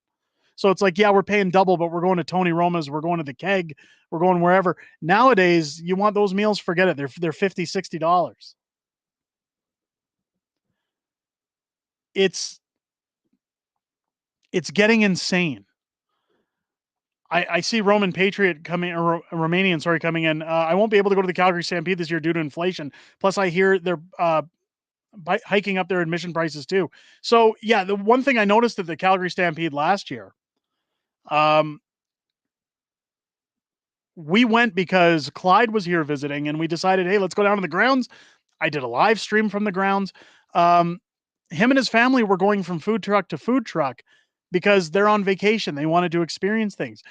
So it's like, yeah, we're paying double, but we're going to Tony Roma's, we're going to the Keg, we're going wherever. Nowadays, you want those meals, forget it. They're $50, $60. It's getting insane. I see Roman Patriot coming, or Romanian, sorry, coming in. I won't be able to go to the Calgary Stampede this year due to inflation. Plus, I hear they're hiking up their admission prices too. So yeah, the one thing I noticed at the Calgary Stampede last year, we went because Clyde was here visiting, and we decided, hey, let's go down to the grounds. I did a live stream from the grounds. Him and his family were going from food truck to food truck because they're on vacation. They wanted to experience things.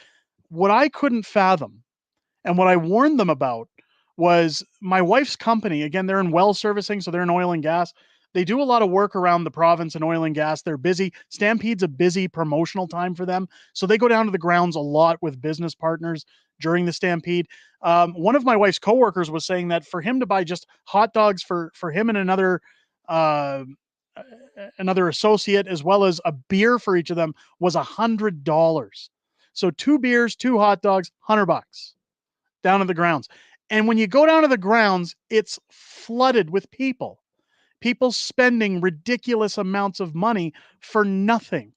What I couldn't fathom, and what I warned them about, was my wife's company. Again, they're in well servicing, so they're in oil and gas. They do a lot of work around the province in oil and gas. They're busy. Stampede's a busy promotional time for them. So they go down to the grounds a lot with business partners during the Stampede. One of my wife's coworkers was saying that for him to buy just hot dogs for him and another associate, as well as a beer for each of them, was $100. So 2 beers, 2 hot dogs, $100 down to the grounds. And when you go down to the grounds, it's flooded with people spending ridiculous amounts of money for nothing.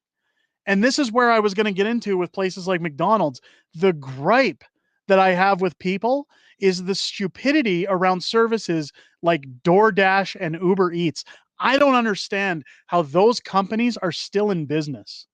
And this is where I was going to get into with places like McDonald's. The gripe that I have with people is the stupidity around services like DoorDash and Uber Eats. I don't understand how those companies are still in business.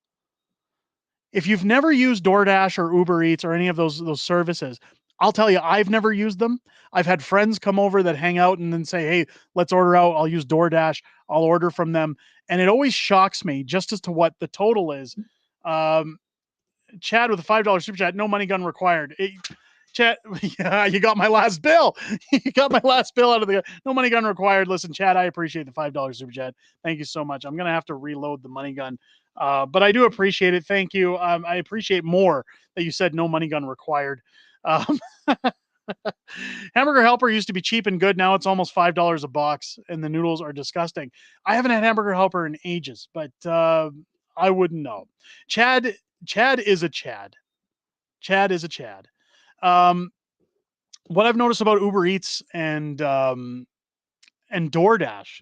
If you've never used DoorDash or Uber Eats or any of those services, I'll tell you, I've never used them. I've had friends come over that hang out and then say, hey, let's order out. I'll use DoorDash. I'll order from them. And it always shocks me just as to what the total is. Chad with a $5 super chat, no money gun required. Chad, yeah, you got my last bill. You got my last bill out of the no money gun required. Listen, Chad, I appreciate the $5 super chat. Thank you so much. I'm going to have to reload the money gun. But I do appreciate it. Thank you. I appreciate more that you said no money gun required. Hamburger Helper used to be cheap and good. Now it's almost $5 a box, and the noodles are disgusting. I haven't had Hamburger Helper in ages, but I wouldn't know. Chad is a Chad. Chad is a Chad. What I've noticed about Uber Eats and DoorDash.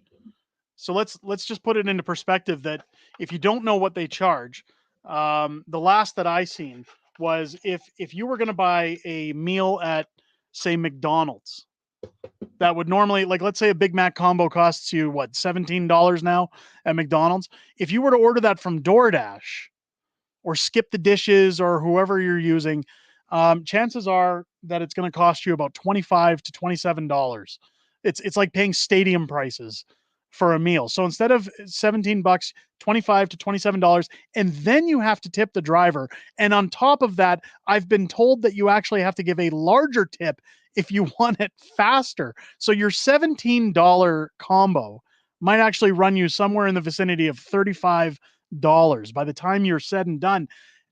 So let's just put it into perspective that if you don't know what they charge, the last that I seen was if you were going to buy a meal at, say, McDonald's, that would normally, like, let's say a Big Mac combo costs you what, $17 now at McDonald's. If you were to order that from DoorDash or Skip the Dishes or whoever you're using, chances are that it's going to cost you about $25 to $27 It's like paying stadium prices for a meal. So instead of $17, $25 to $27, and then you have to tip the driver. And on top of that, I've been told that you actually have to give a larger tip if you want it faster. So your $17 combo might actually run you somewhere in the vicinity of $35 by the time you're said and done.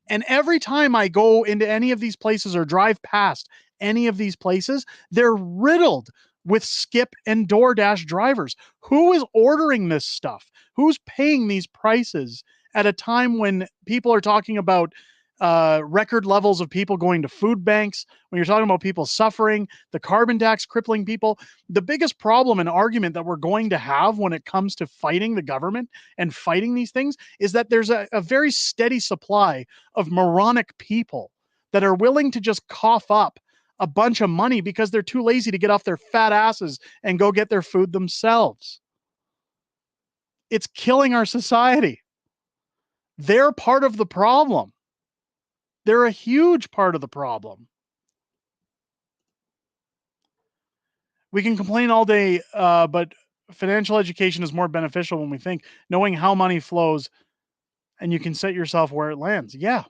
And every time I go into any of these places or drive past any of these places, they're riddled with Skip and DoorDash drivers. Who is ordering this stuff? Who's paying these prices at a time when people are talking about record levels of people going to food banks, when you're talking about people suffering, the carbon tax crippling people? The biggest problem and argument that we're going to have when it comes to fighting the government and fighting these things is that there's a very steady supply of moronic people that are willing to just cough up a bunch of money because they're too lazy to get off their fat asses and go get their food themselves. It's killing our society. They're part of the problem. They're a huge part of the problem. We can complain all day, but financial education is more beneficial when we think, knowing how money flows, and you can set yourself where it lands. Yeah.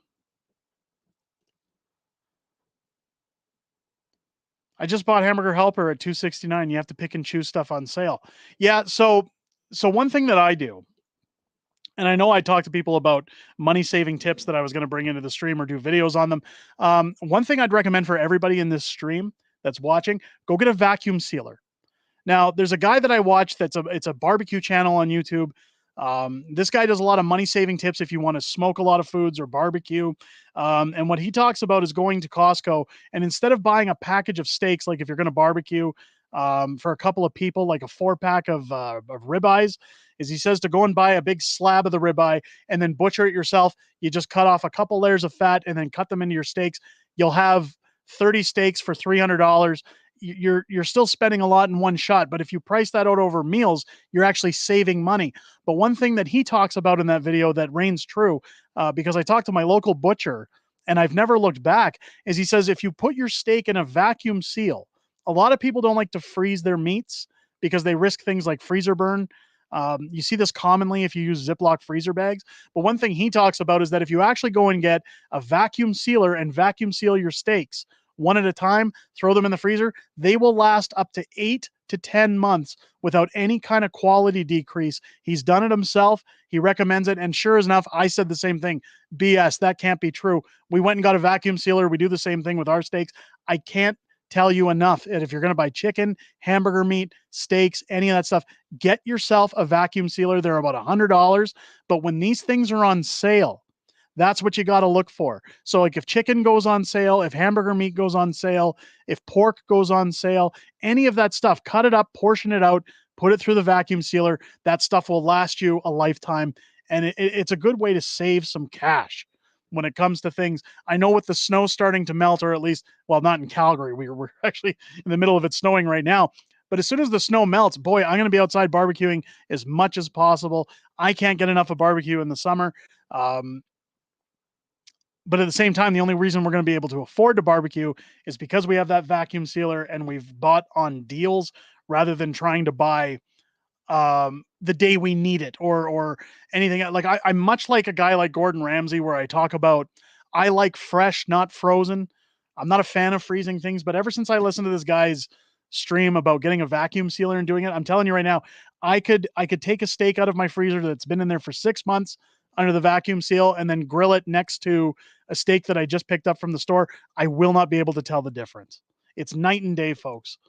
I just bought Hamburger Helper at $2.69. You have to pick and choose stuff on sale. Yeah, so one thing that I do, and I know I talk to people about money saving tips that I was going to bring into the stream or do videos on them. One thing I'd recommend for everybody in this stream that's watching, go get a vacuum sealer. Now, there's a guy that I watch it's a barbecue channel on YouTube. This guy does a lot of money saving tips if you want to smoke a lot of foods or barbecue. And what he talks about is going to Costco, and instead of buying a package of steaks, like if you're going to barbecue for a couple of people, like a 4-pack of ribeyes, is he says to go and buy a big slab of the ribeye and then butcher it yourself. You just cut off a couple layers of fat and then cut them into your steaks. You'll have 30 steaks for $300. You're still spending a lot in one shot, but if you price that out over meals, you're actually saving money. But one thing that he talks about in that video that reigns true, because I talked to my local butcher and I've never looked back, is he says if you put your steak in a vacuum seal, a lot of people don't like to freeze their meats because they risk things like freezer burn. You see this commonly if you use Ziploc freezer bags. But one thing he talks about is that if you actually go and get a vacuum sealer and vacuum seal your steaks one at a time, throw them in the freezer, they will last up to 8 to 10 months without any kind of quality decrease. He's done it himself. He recommends it. And sure enough, I said the same thing. BS, that can't be true. We went and got a vacuum sealer. We do the same thing with our steaks. I can't tell you enough. And if you're going to buy chicken, hamburger meat, steaks, any of that stuff, get yourself a vacuum sealer. They're about $100. But when these things are on sale, that's what you got to look for. So like if chicken goes on sale, if hamburger meat goes on sale, if pork goes on sale, any of that stuff, cut it up, portion it out, put it through the vacuum sealer. That stuff will last you a lifetime. And it's a good way to save some cash when it comes to things. I know with the snow starting to melt, or at least, well, not in Calgary. We're actually in the middle of it snowing right now. But as soon as the snow melts, boy, I'm going to be outside barbecuing as much as possible. I can't get enough of barbecue in the summer. But at the same time, the only reason we're going to be able to afford to barbecue is because we have that vacuum sealer and we've bought on deals rather than trying to buy the day we need it or anything. Like I'm much like a guy like Gordon Ramsay, where I talk about, I like fresh, not frozen. I'm not a fan of freezing things, but ever since I listened to this guy's stream about getting a vacuum sealer and doing it, I'm telling you right now, I could take a steak out of my freezer that's been in there for 6 months under the vacuum seal and then grill it next to a steak that I just picked up from the store. I will not be able to tell the difference. It's night and day, folks.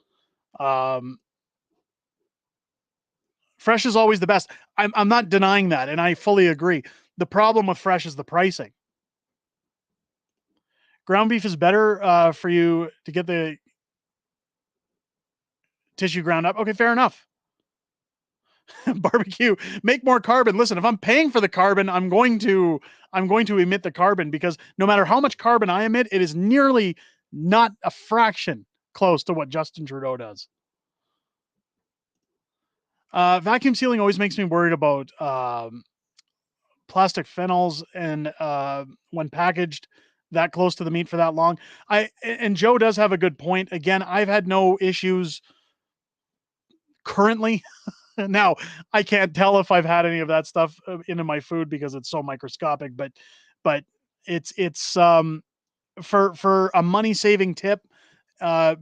Fresh is always the best. I'm not denying that, and I fully agree. The problem with fresh is the pricing. Ground beef is better for you to get the tissue ground up. Okay, fair enough. Barbecue, make more carbon. Listen, if I'm paying for the carbon, I'm going to emit the carbon, because no matter how much carbon I emit, it is nearly not a fraction close to what Justin Trudeau does. Vacuum sealing always makes me worried about plastic phenols and when packaged that close to the meat for that long. And Joe does have a good point. Again, I've had no issues currently. Now, I can't tell if I've had any of that stuff into my food because it's so microscopic, but it's for a money saving tip,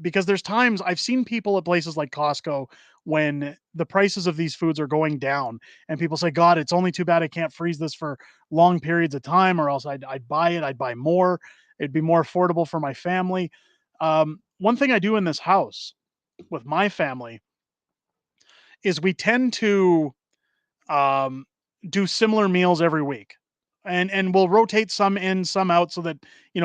because there's times I've seen people at places like Costco when the prices of these foods are going down, and people say, God, it's only too bad I can't freeze this for long periods of time, or else I'd buy it. I'd buy more. It'd be more affordable for my family. One thing I do in this house with my family is we tend to um, do similar meals every week. And we'll rotate some in, some out so that,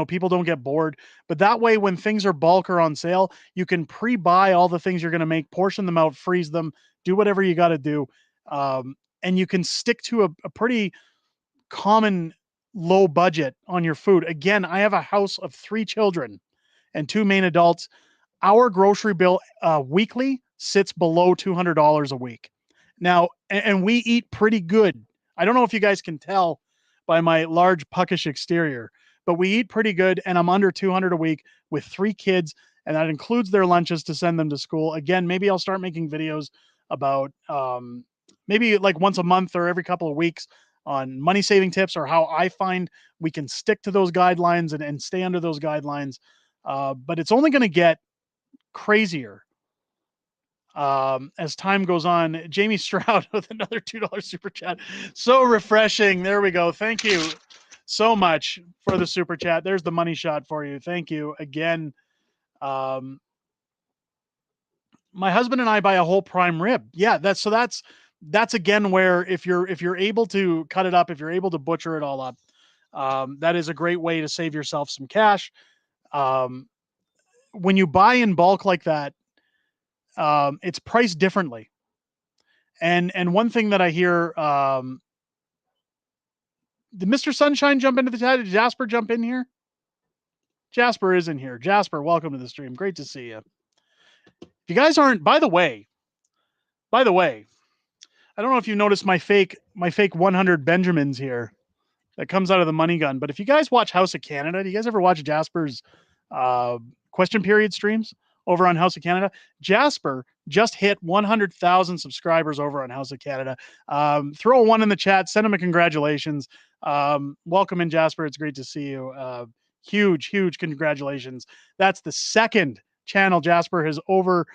people don't get bored. But that way, when things are bulk or on sale, you can pre-buy all the things you're going to make, portion them out, freeze them, do whatever you got to do. And you can stick to a pretty common low budget on your food. Again, I have a house of 3 children and 2 main adults. Our grocery bill weekly sits below $200 a week. Now, and we eat pretty good. I don't know if you guys can tell by my large puckish exterior, but we eat pretty good, and I'm under 200 a week with 3 kids, and that includes their lunches to send them to school. Again, maybe I'll start making videos about maybe like once a month or every couple of weeks on money saving tips, or how I find we can stick to those guidelines and stay under those guidelines. But it's only going to get crazier as time goes on. Jamie Stroud with another $2 super chat. So refreshing. There we go. Thank you so much for the super chat. There's the money shot for you. Thank you again. My husband and I buy a whole prime rib. Yeah, that's again where if you're able to cut it up, if you're able to butcher it all up, that is a great way to save yourself some cash. When you buy in bulk like that, it's priced differently. And one thing that I hear, did Mr. Sunshine jump into the chat? Did Jasper jump in here? Jasper is in here. Jasper, welcome to the stream. Great to see you. If you guys aren't, by the way, I don't know if you noticed my fake 100 Benjamins here that comes out of the money gun. But if you guys watch House of Canada, do you guys ever watch Jasper's question period streams over on House of Canada? Jasper just hit 100,000 subscribers over on House of Canada. Throw a 1 in the chat. Send him a congratulations. Welcome in, Jasper. It's great to see you. Huge congratulations. That's the second channel Jasper has over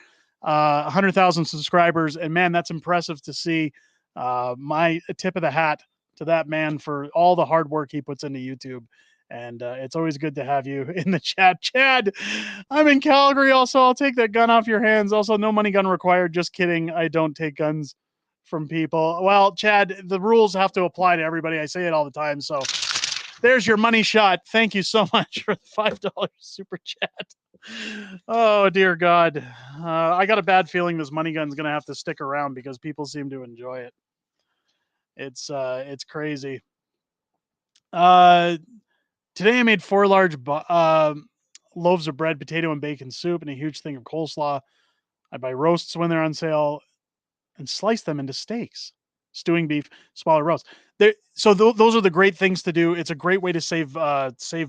100,000 subscribers. And man, that's impressive to see. My tip of the hat to that man for all the hard work he puts into YouTube. And it's always good to have you in the chat. Chad, I'm in Calgary. Also, I'll take that gun off your hands. Also, no money gun required. Just kidding. I don't take guns from people. Well, Chad, the rules have to apply to everybody. I say it all the time. So there's your money shot. Thank you so much for the $5 super chat. Oh, dear God. I got a bad feeling this money gun's going to have to stick around because people seem to enjoy it. It's crazy. Today I made 4 large loaves of bread, potato and bacon soup, and a huge thing of coleslaw. I buy roasts when they're on sale and slice them into steaks. Stewing beef, smaller roasts. So those are the great things to do. It's a great way to save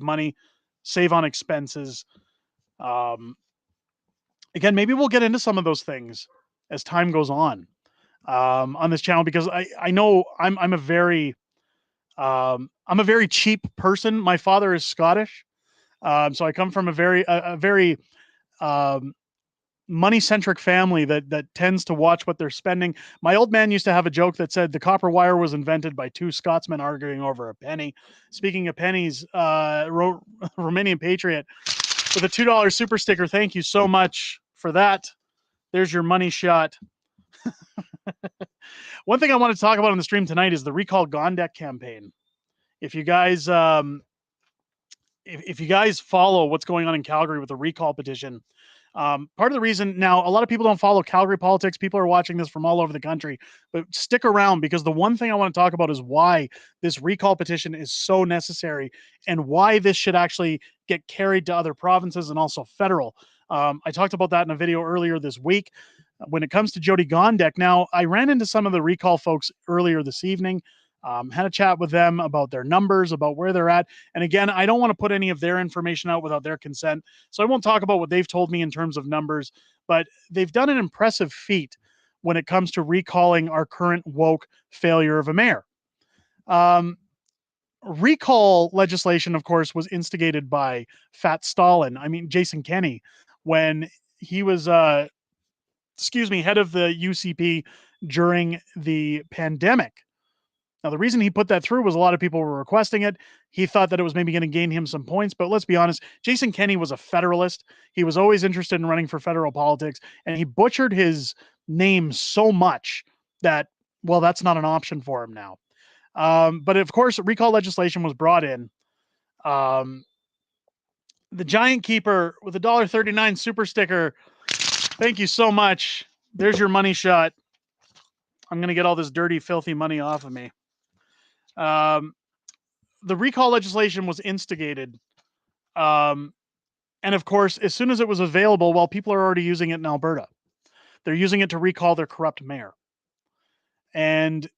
money, save on expenses. Again, maybe we'll get into some of those things as time goes on this channel, because I know I'm a very cheap person. My father is Scottish. So I come from a very money-centric family that tends to watch what they're spending. My old man used to have a joke that said the copper wire was invented by 2 Scotsmen arguing over a penny. Speaking of pennies, Romanian Patriot with a $2 super sticker. Thank you so much for that. There's your money shot. One thing I want to talk about on the stream tonight is the Recall Gondek campaign. If you guys if you guys follow what's going on in Calgary with the recall petition, part of the reason, now a lot of people don't follow Calgary politics. People are watching this from all over the country, but stick around, because the one thing I want to talk about is why this recall petition is so necessary and why this should actually get carried to other provinces and also federal. I talked about that in a video earlier this week. When it comes to Jody Gondek, now I ran into some of the recall folks earlier this evening. Had a chat with them about their numbers, about where they're at. And again, I don't want to put any of their information out without their consent. So I won't talk about what they've told me in terms of numbers, but they've done an impressive feat when it comes to recalling our current woke failure of a mayor. Recall legislation, of course, was instigated by Fat Stalin. I mean, Jason Kenney, when he was, head of the UCP during the pandemic. Now, the reason he put that through was a lot of people were requesting it. He thought that it was maybe going to gain him some points, but let's be honest, Jason Kenney was a federalist. He was always interested in running for federal politics, and he butchered his name so much that, well, that's not an option for him now. But of course, recall legislation was brought in. The Giant Keeper with a $1.39 super sticker. Thank you so much. There's your money shot. I'm going to get all this dirty, filthy money off of me. The recall legislation was instigated. And of course, as soon as it was available, well, people are already using it in Alberta. They're using it to recall their corrupt mayor. And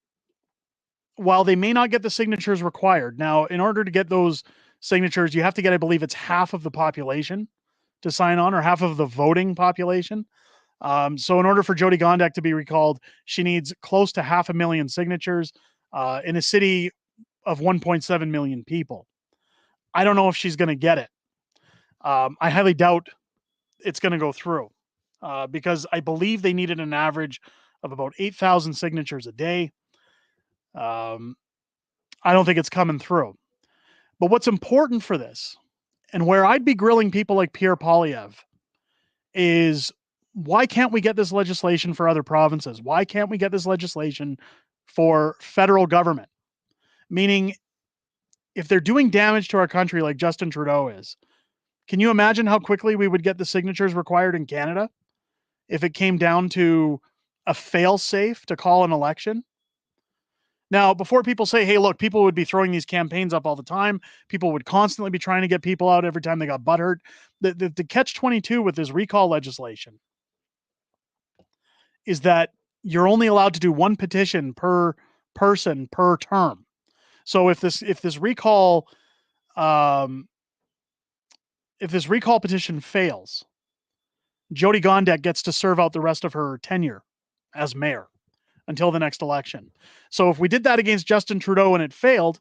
while they may not get the signatures required, now, in order to get those signatures, you have to get, I believe it's half of the population to sign on, or half of the voting population. So in order for Jyoti Gondek to be recalled, she needs close to 500,000 signatures in a city of 1.7 million people. I don't know if she's going to get it. I highly doubt it's going to go through because I believe they needed an average of about 8,000 signatures a day. I don't think it's coming through. But what's important for this, and where I'd be grilling people like Pierre Poilievre, is why can't we get this legislation for other provinces? Why can't we get this legislation for federal government? Meaning, if they're doing damage to our country like Justin Trudeau is, can you imagine how quickly we would get the signatures required in Canada if it came down to a fail-safe to call an election? Now, before people say, hey, look, people would be throwing these campaigns up all the time. People would constantly be trying to get people out every time they got butthurt. The catch-22 with this recall legislation is that you're only allowed to do one petition per person per term. So if this recall petition fails, Jyoti Gondek gets to serve out the rest of her tenure as mayor until the next election. So if we did that against Justin Trudeau and it failed,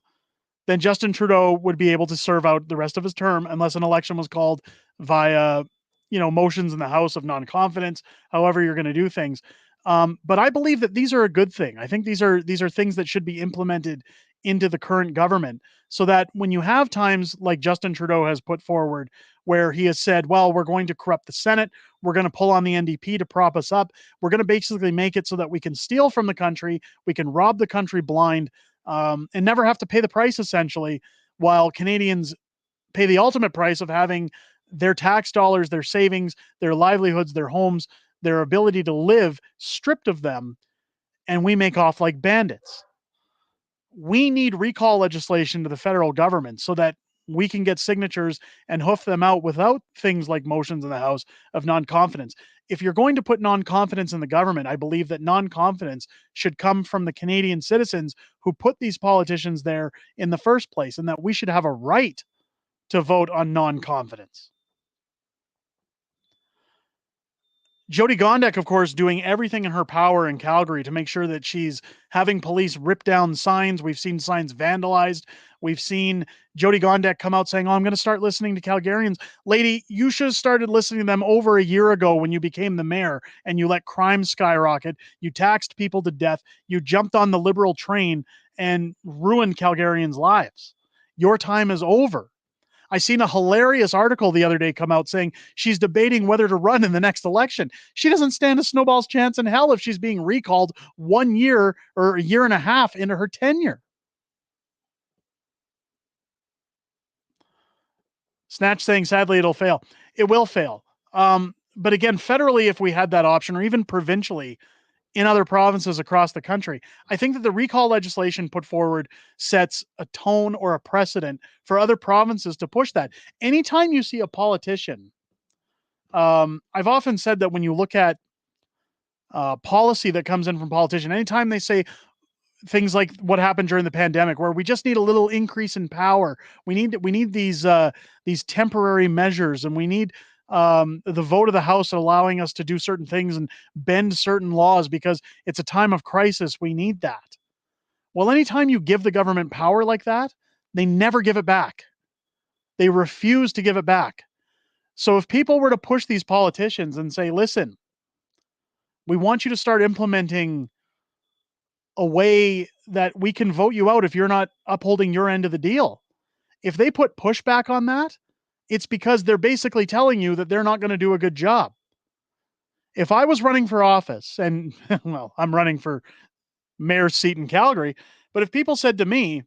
then Justin Trudeau would be able to serve out the rest of his term unless an election was called via, motions in the House of non-confidence, however you're going to do things. But I believe that these are a good thing. I think these are things that should be implemented into the current government so that when you have times like Justin Trudeau has put forward where he has said, well, we're going to corrupt the Senate, we're going to pull on the NDP to prop us up, we're going to basically make it so that we can steal from the country, we can rob the country blind, and never have to pay the price, essentially, while Canadians pay the ultimate price of having their tax dollars, their savings, their livelihoods, their homes, their ability to live stripped of them, and we make off like bandits. We need recall legislation to the federal government so that we can get signatures and hoof them out without things like motions in the House of non-confidence. If you're going to put non-confidence in the government, I believe that non-confidence should come from the Canadian citizens who put these politicians there in the first place, and that we should have a right to vote on non-confidence. Jyoti Gondek, of course, doing everything in her power in Calgary to make sure that she's having police rip down signs. We've seen signs vandalized. We've seen Jyoti Gondek come out saying, oh, I'm going to start listening to Calgarians. Lady, you should have started listening to them over a year ago when you became the mayor and you let crime skyrocket. You taxed people to death. You jumped on the Liberal train and ruined Calgarians' lives. Your time is over. I seen a hilarious article the other day come out saying she's debating whether to run in the next election. She doesn't stand a snowball's chance in hell if she's being recalled 1 year or a year and a half into her tenure. Snatch saying, sadly, it'll fail. It will fail. But again, federally, if we had that option, or even provincially, in other provinces across the country, I think that the recall legislation put forward sets a tone or a precedent for other provinces to push that. Anytime you see a politician, I've often said that when you look at policy that comes in from politicians, anytime they say things like what happened during the pandemic, where we just need a little increase in power, we need these temporary measures, and we need the vote of the House allowing us to do certain things and bend certain laws because it's a time of crisis. We need that. Well, anytime you give the government power like that, they never give it back. They refuse to give it back. So if people were to push these politicians and say, listen, we want you to start implementing a way that we can vote you out if you're not upholding your end of the deal. If they put pushback on that, it's because they're basically telling you that they're not going to do a good job. If I was running for office, and well, I'm running for mayor's seat in Calgary, but if people said to me,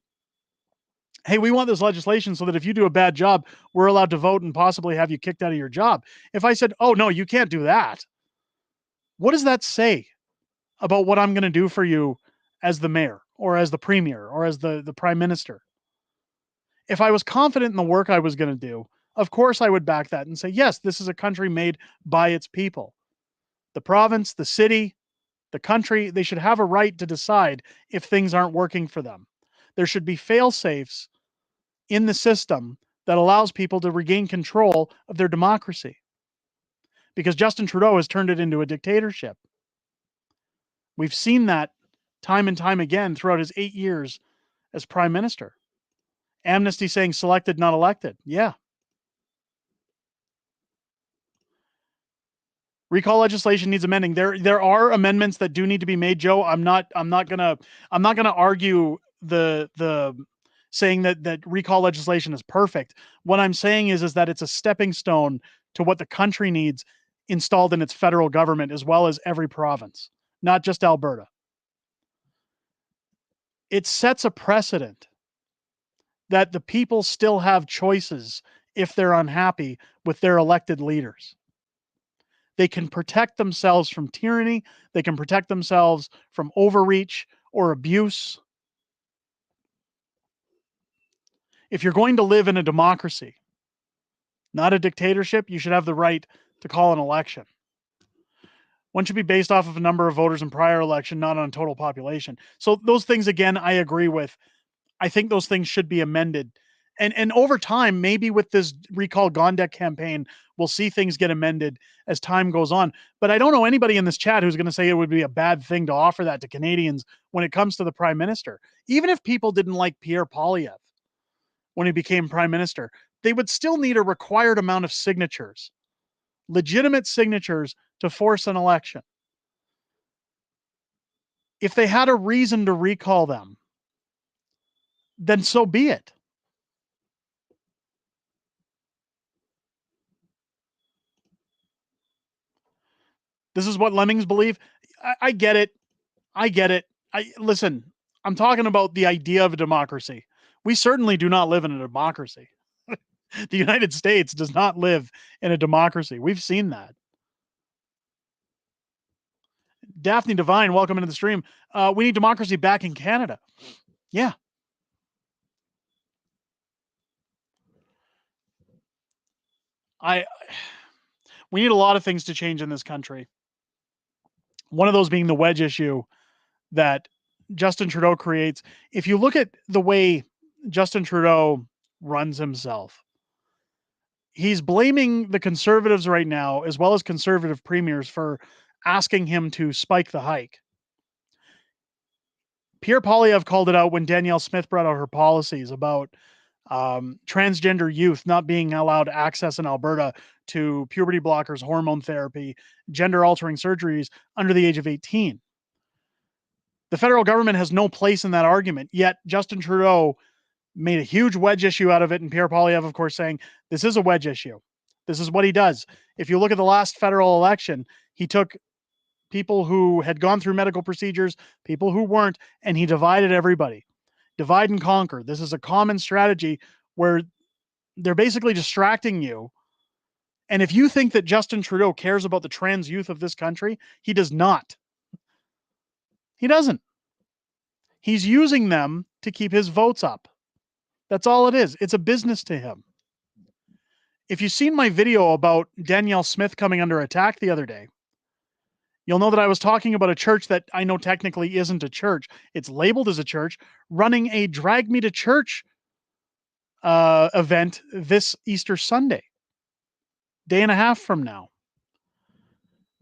hey, we want this legislation so that if you do a bad job, we're allowed to vote and possibly have you kicked out of your job. If I said, oh, no, you can't do that, what does that say about what I'm going to do for you as the mayor or as the premier or as the prime minister? If I was confident in the work I was going to do, of course I would back that and say, yes, this is a country made by its people. The province, the city, the country, they should have a right to decide if things aren't working for them. There should be fail-safes in the system that allows people to regain control of their democracy. Because Justin Trudeau has turned it into a dictatorship. We've seen that time and time again throughout his 8 years as prime minister. Amnesty saying selected, not elected. Yeah. Recall legislation needs amending. There are amendments that do need to be made, Joe. I'm not gonna argue the saying that recall legislation is perfect. What I'm saying is that it's a stepping stone to what the country needs installed in its federal government as well as every province, not just Alberta. It sets a precedent that the people still have choices if they're unhappy with their elected leaders. They can protect themselves from tyranny. They can protect themselves from overreach or abuse. If you're going to live in a democracy, not a dictatorship, you should have the right to call an election. One should be based off of a number of voters in prior election, not on total population. So those things, again, I agree with. I think those things should be amended. And over time, maybe with this Recall Gondek campaign, we'll see things get amended as time goes on. But I don't know anybody in this chat who's going to say it would be a bad thing to offer that to Canadians when it comes to the prime minister. Even if people didn't like Pierre Poilievre when he became prime minister, they would still need a required amount of signatures, legitimate signatures to force an election. If they had a reason to recall them, then so be it. This is what lemmings believe. I get it. I get it. Listen, I'm talking about the idea of a democracy. We certainly do not live in a democracy. The United States does not live in a democracy. We've seen that. Daphne Devine, welcome into the stream. We need democracy back in Canada. Yeah. We need a lot of things to change in this country. One of those being the wedge issue that Justin Trudeau creates. If you look at the way Justin Trudeau runs himself, he's blaming the Conservatives right now, as well as Conservative premiers, for asking him to spike the hike. Pierre Poilievre called it out when Danielle Smith brought out her policies about transgender youth not being allowed access in Alberta to puberty blockers, hormone therapy, gender-altering surgeries under the age of 18. The federal government has no place in that argument, yet Justin Trudeau made a huge wedge issue out of it, and Pierre Poilievre, of course, saying, this is a wedge issue. This is what he does. If you look at the last federal election, he took people who had gone through medical procedures, people who weren't, and he divided everybody. Divide and conquer. This is a common strategy where they're basically distracting you. And if you think that Justin Trudeau cares about the trans youth of this country, he does not. He doesn't. He's using them to keep his votes up. That's all it is. It's a business to him. If you've seen my video about Danielle Smith coming under attack the other day, you'll know that I was talking about a church that I know technically isn't a church. It's labeled as a church, running a Drag Me to Church event this Easter Sunday. day and a half from now.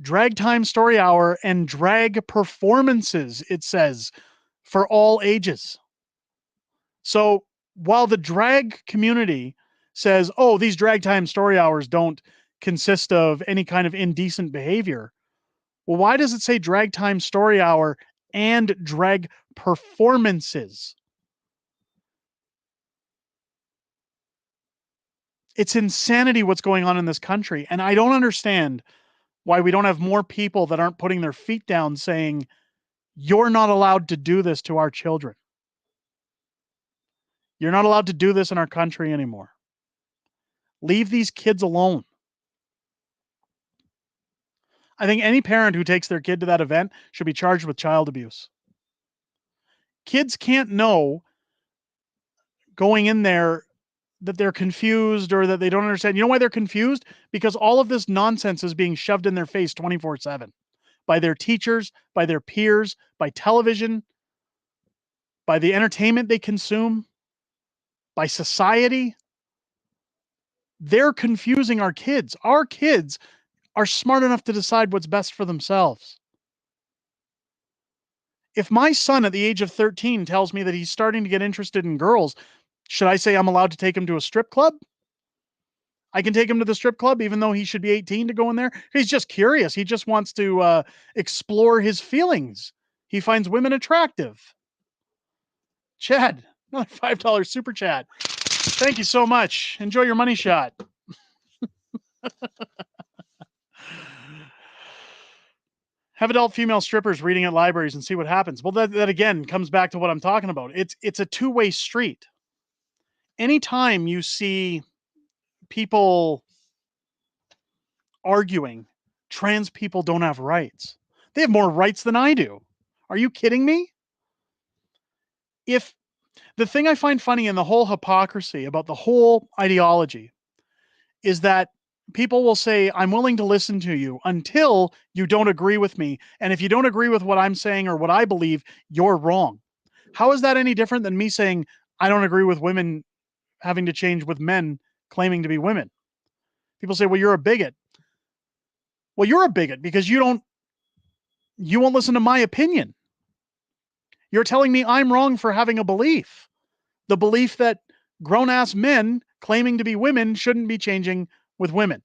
Drag Time Story Hour and drag performances, it says, for all ages. So while the drag community says, oh, these Drag Time Story Hours don't consist of any kind of indecent behavior, well, why does it say Drag Time Story Hour and drag performances? It's insanity what's going on in this country. And I don't understand why we don't have more people that aren't putting their feet down saying, you're not allowed to do this to our children. You're not allowed to do this in our country anymore. Leave these kids alone. I think any parent who takes their kid to that event should be charged with child abuse. Kids can't know going in there that they're confused or that they don't understand. You know why they're confused? Because all of this nonsense is being shoved in their face 24/7 by their teachers, by their peers, by television, by the entertainment they consume, by society. They're confusing our kids. Our kids are smart enough to decide what's best for themselves. If my son at the age of 13 tells me that he's starting to get interested in girls, should I say I'm allowed to take him to a strip club? I can take him to the strip club even though he should be 18 to go in there. He's just curious. He just wants to explore his feelings. He finds women attractive. Chad, another $5 super chat. Thank you so much. Enjoy your money shot. Have adult female strippers reading at libraries and see what happens. Well, that again comes back to what I'm talking about. It's a two-way street. Anytime you see people arguing trans people don't have rights, they have more rights than I do. Are you kidding me? If the thing I find funny in the whole hypocrisy about the whole ideology is that people will say, I'm willing to listen to you until you don't agree with me. And if you don't agree with what I'm saying or what I believe, you're wrong. How is that any different than me saying, I don't agree with women having to change with men claiming to be women? People say, well, you're a bigot. Well, you're a bigot because you won't listen to my opinion. You're telling me I'm wrong for having a belief. The belief that grown-ass men claiming to be women shouldn't be changing with women.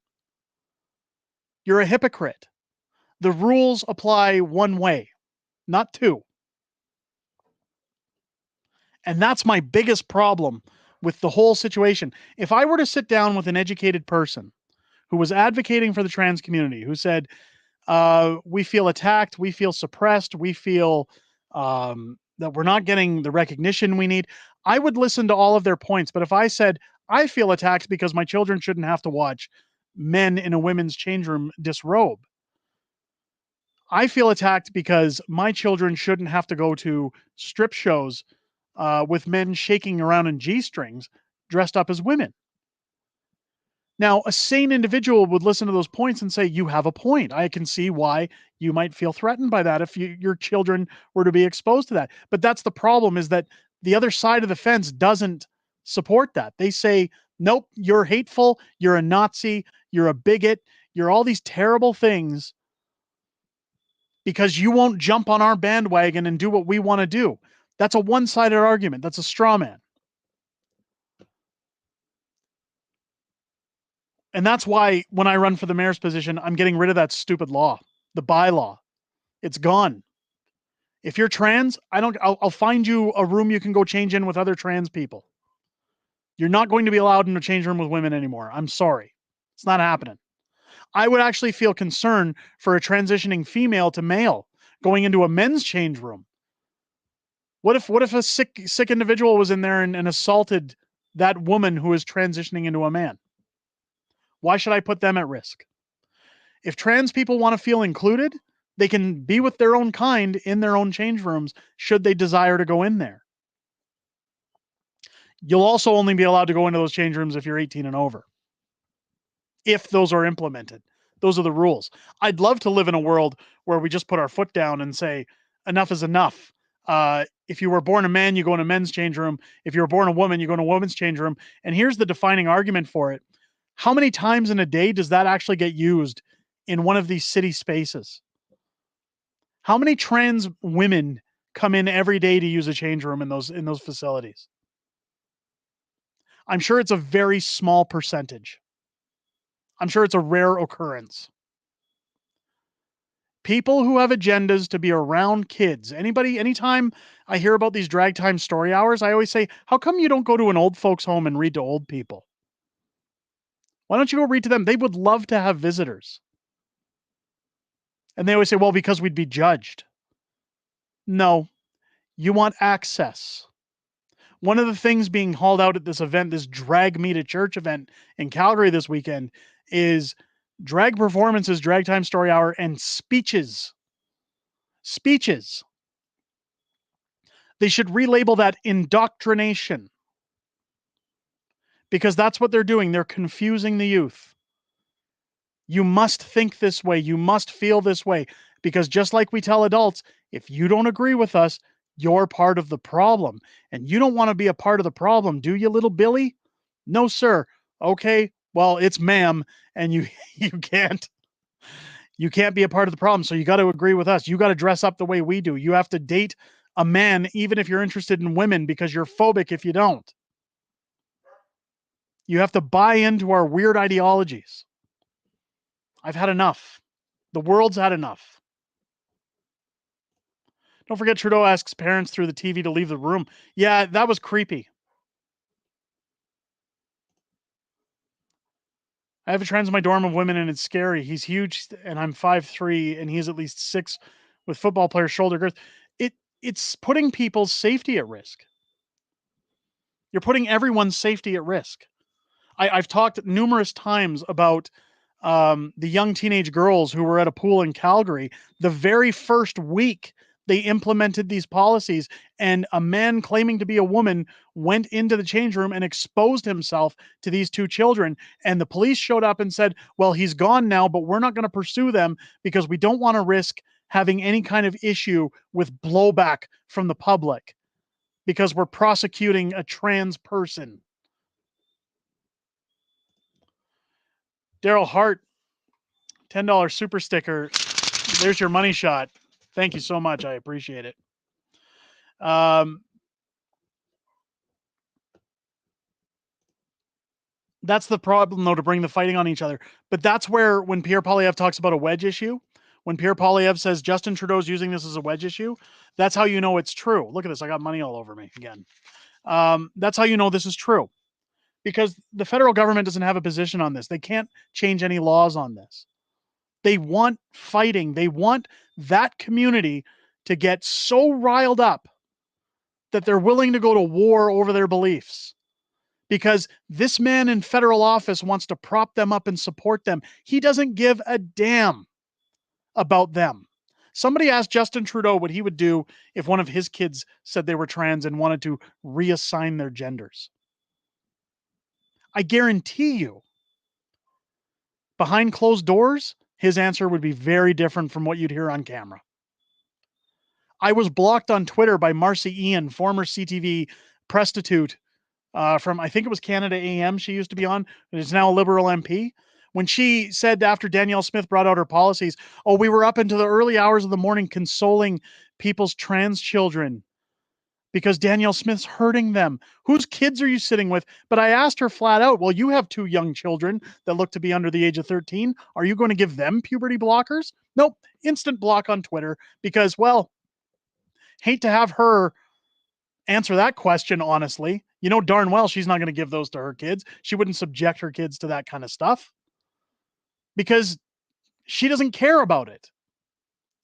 You're a hypocrite. The rules apply one way, not two. And that's my biggest problem with the whole situation. If I were to sit down with an educated person who was advocating for the trans community, who said, we feel attacked, we feel suppressed, we feel that we're not getting the recognition we need, I would listen to all of their points. But if I said, I feel attacked because my children shouldn't have to watch men in a women's change room disrobe, I feel attacked because my children shouldn't have to go to strip shows with men shaking around in G-strings dressed up as women. Now, a sane individual would listen to those points and say, you have a point. I can see why you might feel threatened by that if your children were to be exposed to that. But that's the problem, is that the other side of the fence doesn't support that. They say, nope, you're hateful, you're a Nazi, you're a bigot, you're all these terrible things because you won't jump on our bandwagon and do what we want to do. That's a one-sided argument. That's a straw man. And that's why when I run for the mayor's position, I'm getting rid of that stupid law, the bylaw. It's gone. If you're trans, I'll find you a room you can go change in with other trans people. You're not going to be allowed in a change room with women anymore. I'm sorry. It's not happening. I would actually feel concern for a transitioning female to male going into a men's change room. What if a sick individual was in there and assaulted that woman who is transitioning into a man? Why should I put them at risk? If trans people want to feel included, they can be with their own kind in their own change rooms should they desire to go in there. You'll also only be allowed to go into those change rooms if you're 18 and over. If those are implemented. Those are the rules. I'd love to live in a world where we just put our foot down and say, enough is enough. If you were born a man, you go in a men's change room. If you were born a woman, you go in a woman's change room. And here's the defining argument for it. How many times in a day does that actually get used in one of these city spaces? How many trans women come in every day to use a change room in those facilities? I'm sure it's a very small percentage. I'm sure it's a rare occurrence. People who have agendas to be around kids. Anytime I hear about these drag time story hours, I always say, how come you don't go to an old folks home and read to old people? Why don't you go read to them? They would love to have visitors. And they always say, well, because we'd be judged. No, you want access. One of the things being hauled out at this event, this drag me to church event in Calgary this weekend, is drag performances, drag time story hour, and speeches. Speeches. They should relabel that indoctrination, because that's what they're doing. They're confusing the youth. You must think this way. You must feel this way, because just like we tell adults, if you don't agree with us, you're part of the problem. And you don't want to be a part of the problem, do you, little Billy? No, sir. Okay, well, it's ma'am, and you can't be a part of the problem. So you got to agree with us. You got to dress up the way we do. You have to date a man, even if you're interested in women, because you're phobic if you don't. You have to buy into our weird ideologies. I've had enough. The world's had enough. Don't forget, Trudeau asks parents through the TV to leave the room. Yeah, that was creepy. I have a trans in my dorm of women, and it's scary. He's huge, and I'm 5'3", and he's at least 6 with football player shoulder girth. It's putting people's safety at risk. You're putting everyone's safety at risk. I've talked numerous times about the young teenage girls who were at a pool in Calgary. The very first week they implemented these policies, and a man claiming to be a woman went into the change room and exposed himself to these 2 children. And the police showed up and said, well, he's gone now, but we're not going to pursue them because we don't want to risk having any kind of issue with blowback from the public because we're prosecuting a trans person. Daryl Hart, $10 super sticker. There's your money shot. Thank you so much. I appreciate it. That's the problem, though, to bring the fighting on each other. But that's where, when Pierre Poilievre talks about a wedge issue, when Pierre Poilievre says Justin Trudeau's using this as a wedge issue, that's how you know it's true. Look at this. I got money all over me again. That's how you know this is true. Because the federal government doesn't have a position on this. They can't change any laws on this. They want fighting. They want that community to get so riled up that they're willing to go to war over their beliefs. Because this man in federal office wants to prop them up and support them. He doesn't give a damn about them. Somebody asked Justin Trudeau what he would do if one of his kids said they were trans and wanted to reassign their genders. I guarantee you, behind closed doors, his answer would be very different from what you'd hear on camera. I was blocked on Twitter by Marcy Ian, former CTV prostitute from, I think it was Canada AM she used to be on, and is now a Liberal MP. When she said after Danielle Smith brought out her policies, oh, we were up into the early hours of the morning consoling people's trans children because Danielle Smith's hurting them. Whose kids are you sitting with? But I asked her flat out, well, you have 2 young children that look to be under the age of 13. Are you going to give them puberty blockers? Nope. Instant block on Twitter because, well, hate to have her answer that question honestly. You know darn well she's not going to give those to her kids. She wouldn't subject her kids to that kind of stuff because she doesn't care about it.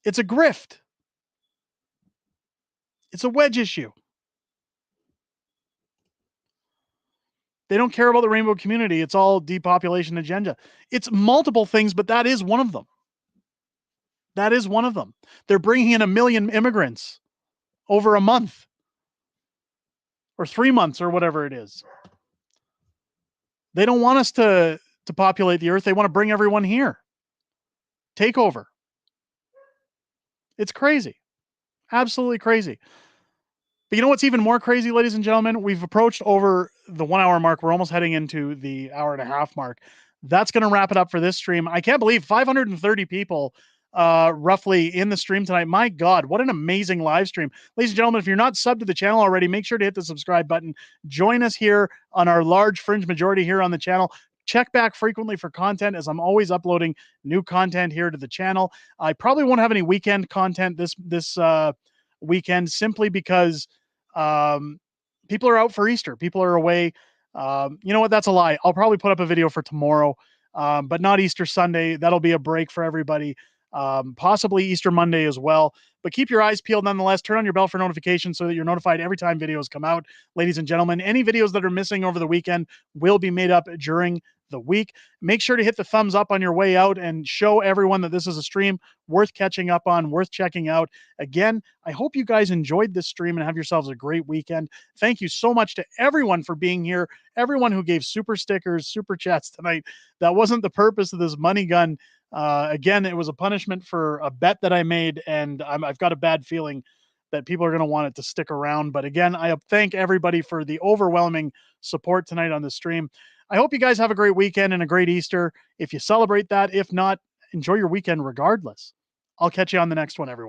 It's a grift. It's a wedge issue. They don't care about the rainbow community. It's all depopulation agenda. It's multiple things, but that is one of them. That is one of them. They're bringing in 1 million immigrants over a month or 3 months or whatever it is. They don't want us to populate the earth. They want to bring everyone here. Take over. It's crazy. Absolutely crazy. But you know what's even more crazy, ladies and gentlemen? We've approached over the 1 hour mark. We're almost heading into the hour and a half mark. That's going to wrap it up for this stream. I can't believe 530 people roughly in the stream tonight. My God, what an amazing live stream. Ladies and gentlemen, if you're not subbed to the channel already, make sure to hit the subscribe button. Join us here on our large Fringe majority here on the channel. Check back frequently for content, as I'm always uploading new content here to the channel. I probably won't have any weekend content this weekend, simply because people are out for Easter. People are away. You know what? That's a lie. I'll probably put up a video for tomorrow, but not Easter Sunday. That'll be a break for everybody. Possibly Easter Monday as well. But keep your eyes peeled nonetheless. Turn on your bell for notifications so that you're notified every time videos come out. Ladies and gentlemen, any videos that are missing over the weekend will be made up during the week. Make sure to hit the thumbs up on your way out and show everyone that this is a stream worth catching up on, worth checking out. Again, I hope you guys enjoyed this stream and have yourselves a great weekend. Thank you so much to everyone for being here, everyone who gave super stickers, super chats tonight. That wasn't the purpose of this money gun. Again, it was a punishment for a bet that I made, and I've got a bad feeling that people are going to want it to stick around. But again, I thank everybody for the overwhelming support tonight on the stream. I hope you guys have a great weekend and a great Easter if you celebrate that. If not, enjoy your weekend regardless. I'll catch you on the next one, everyone.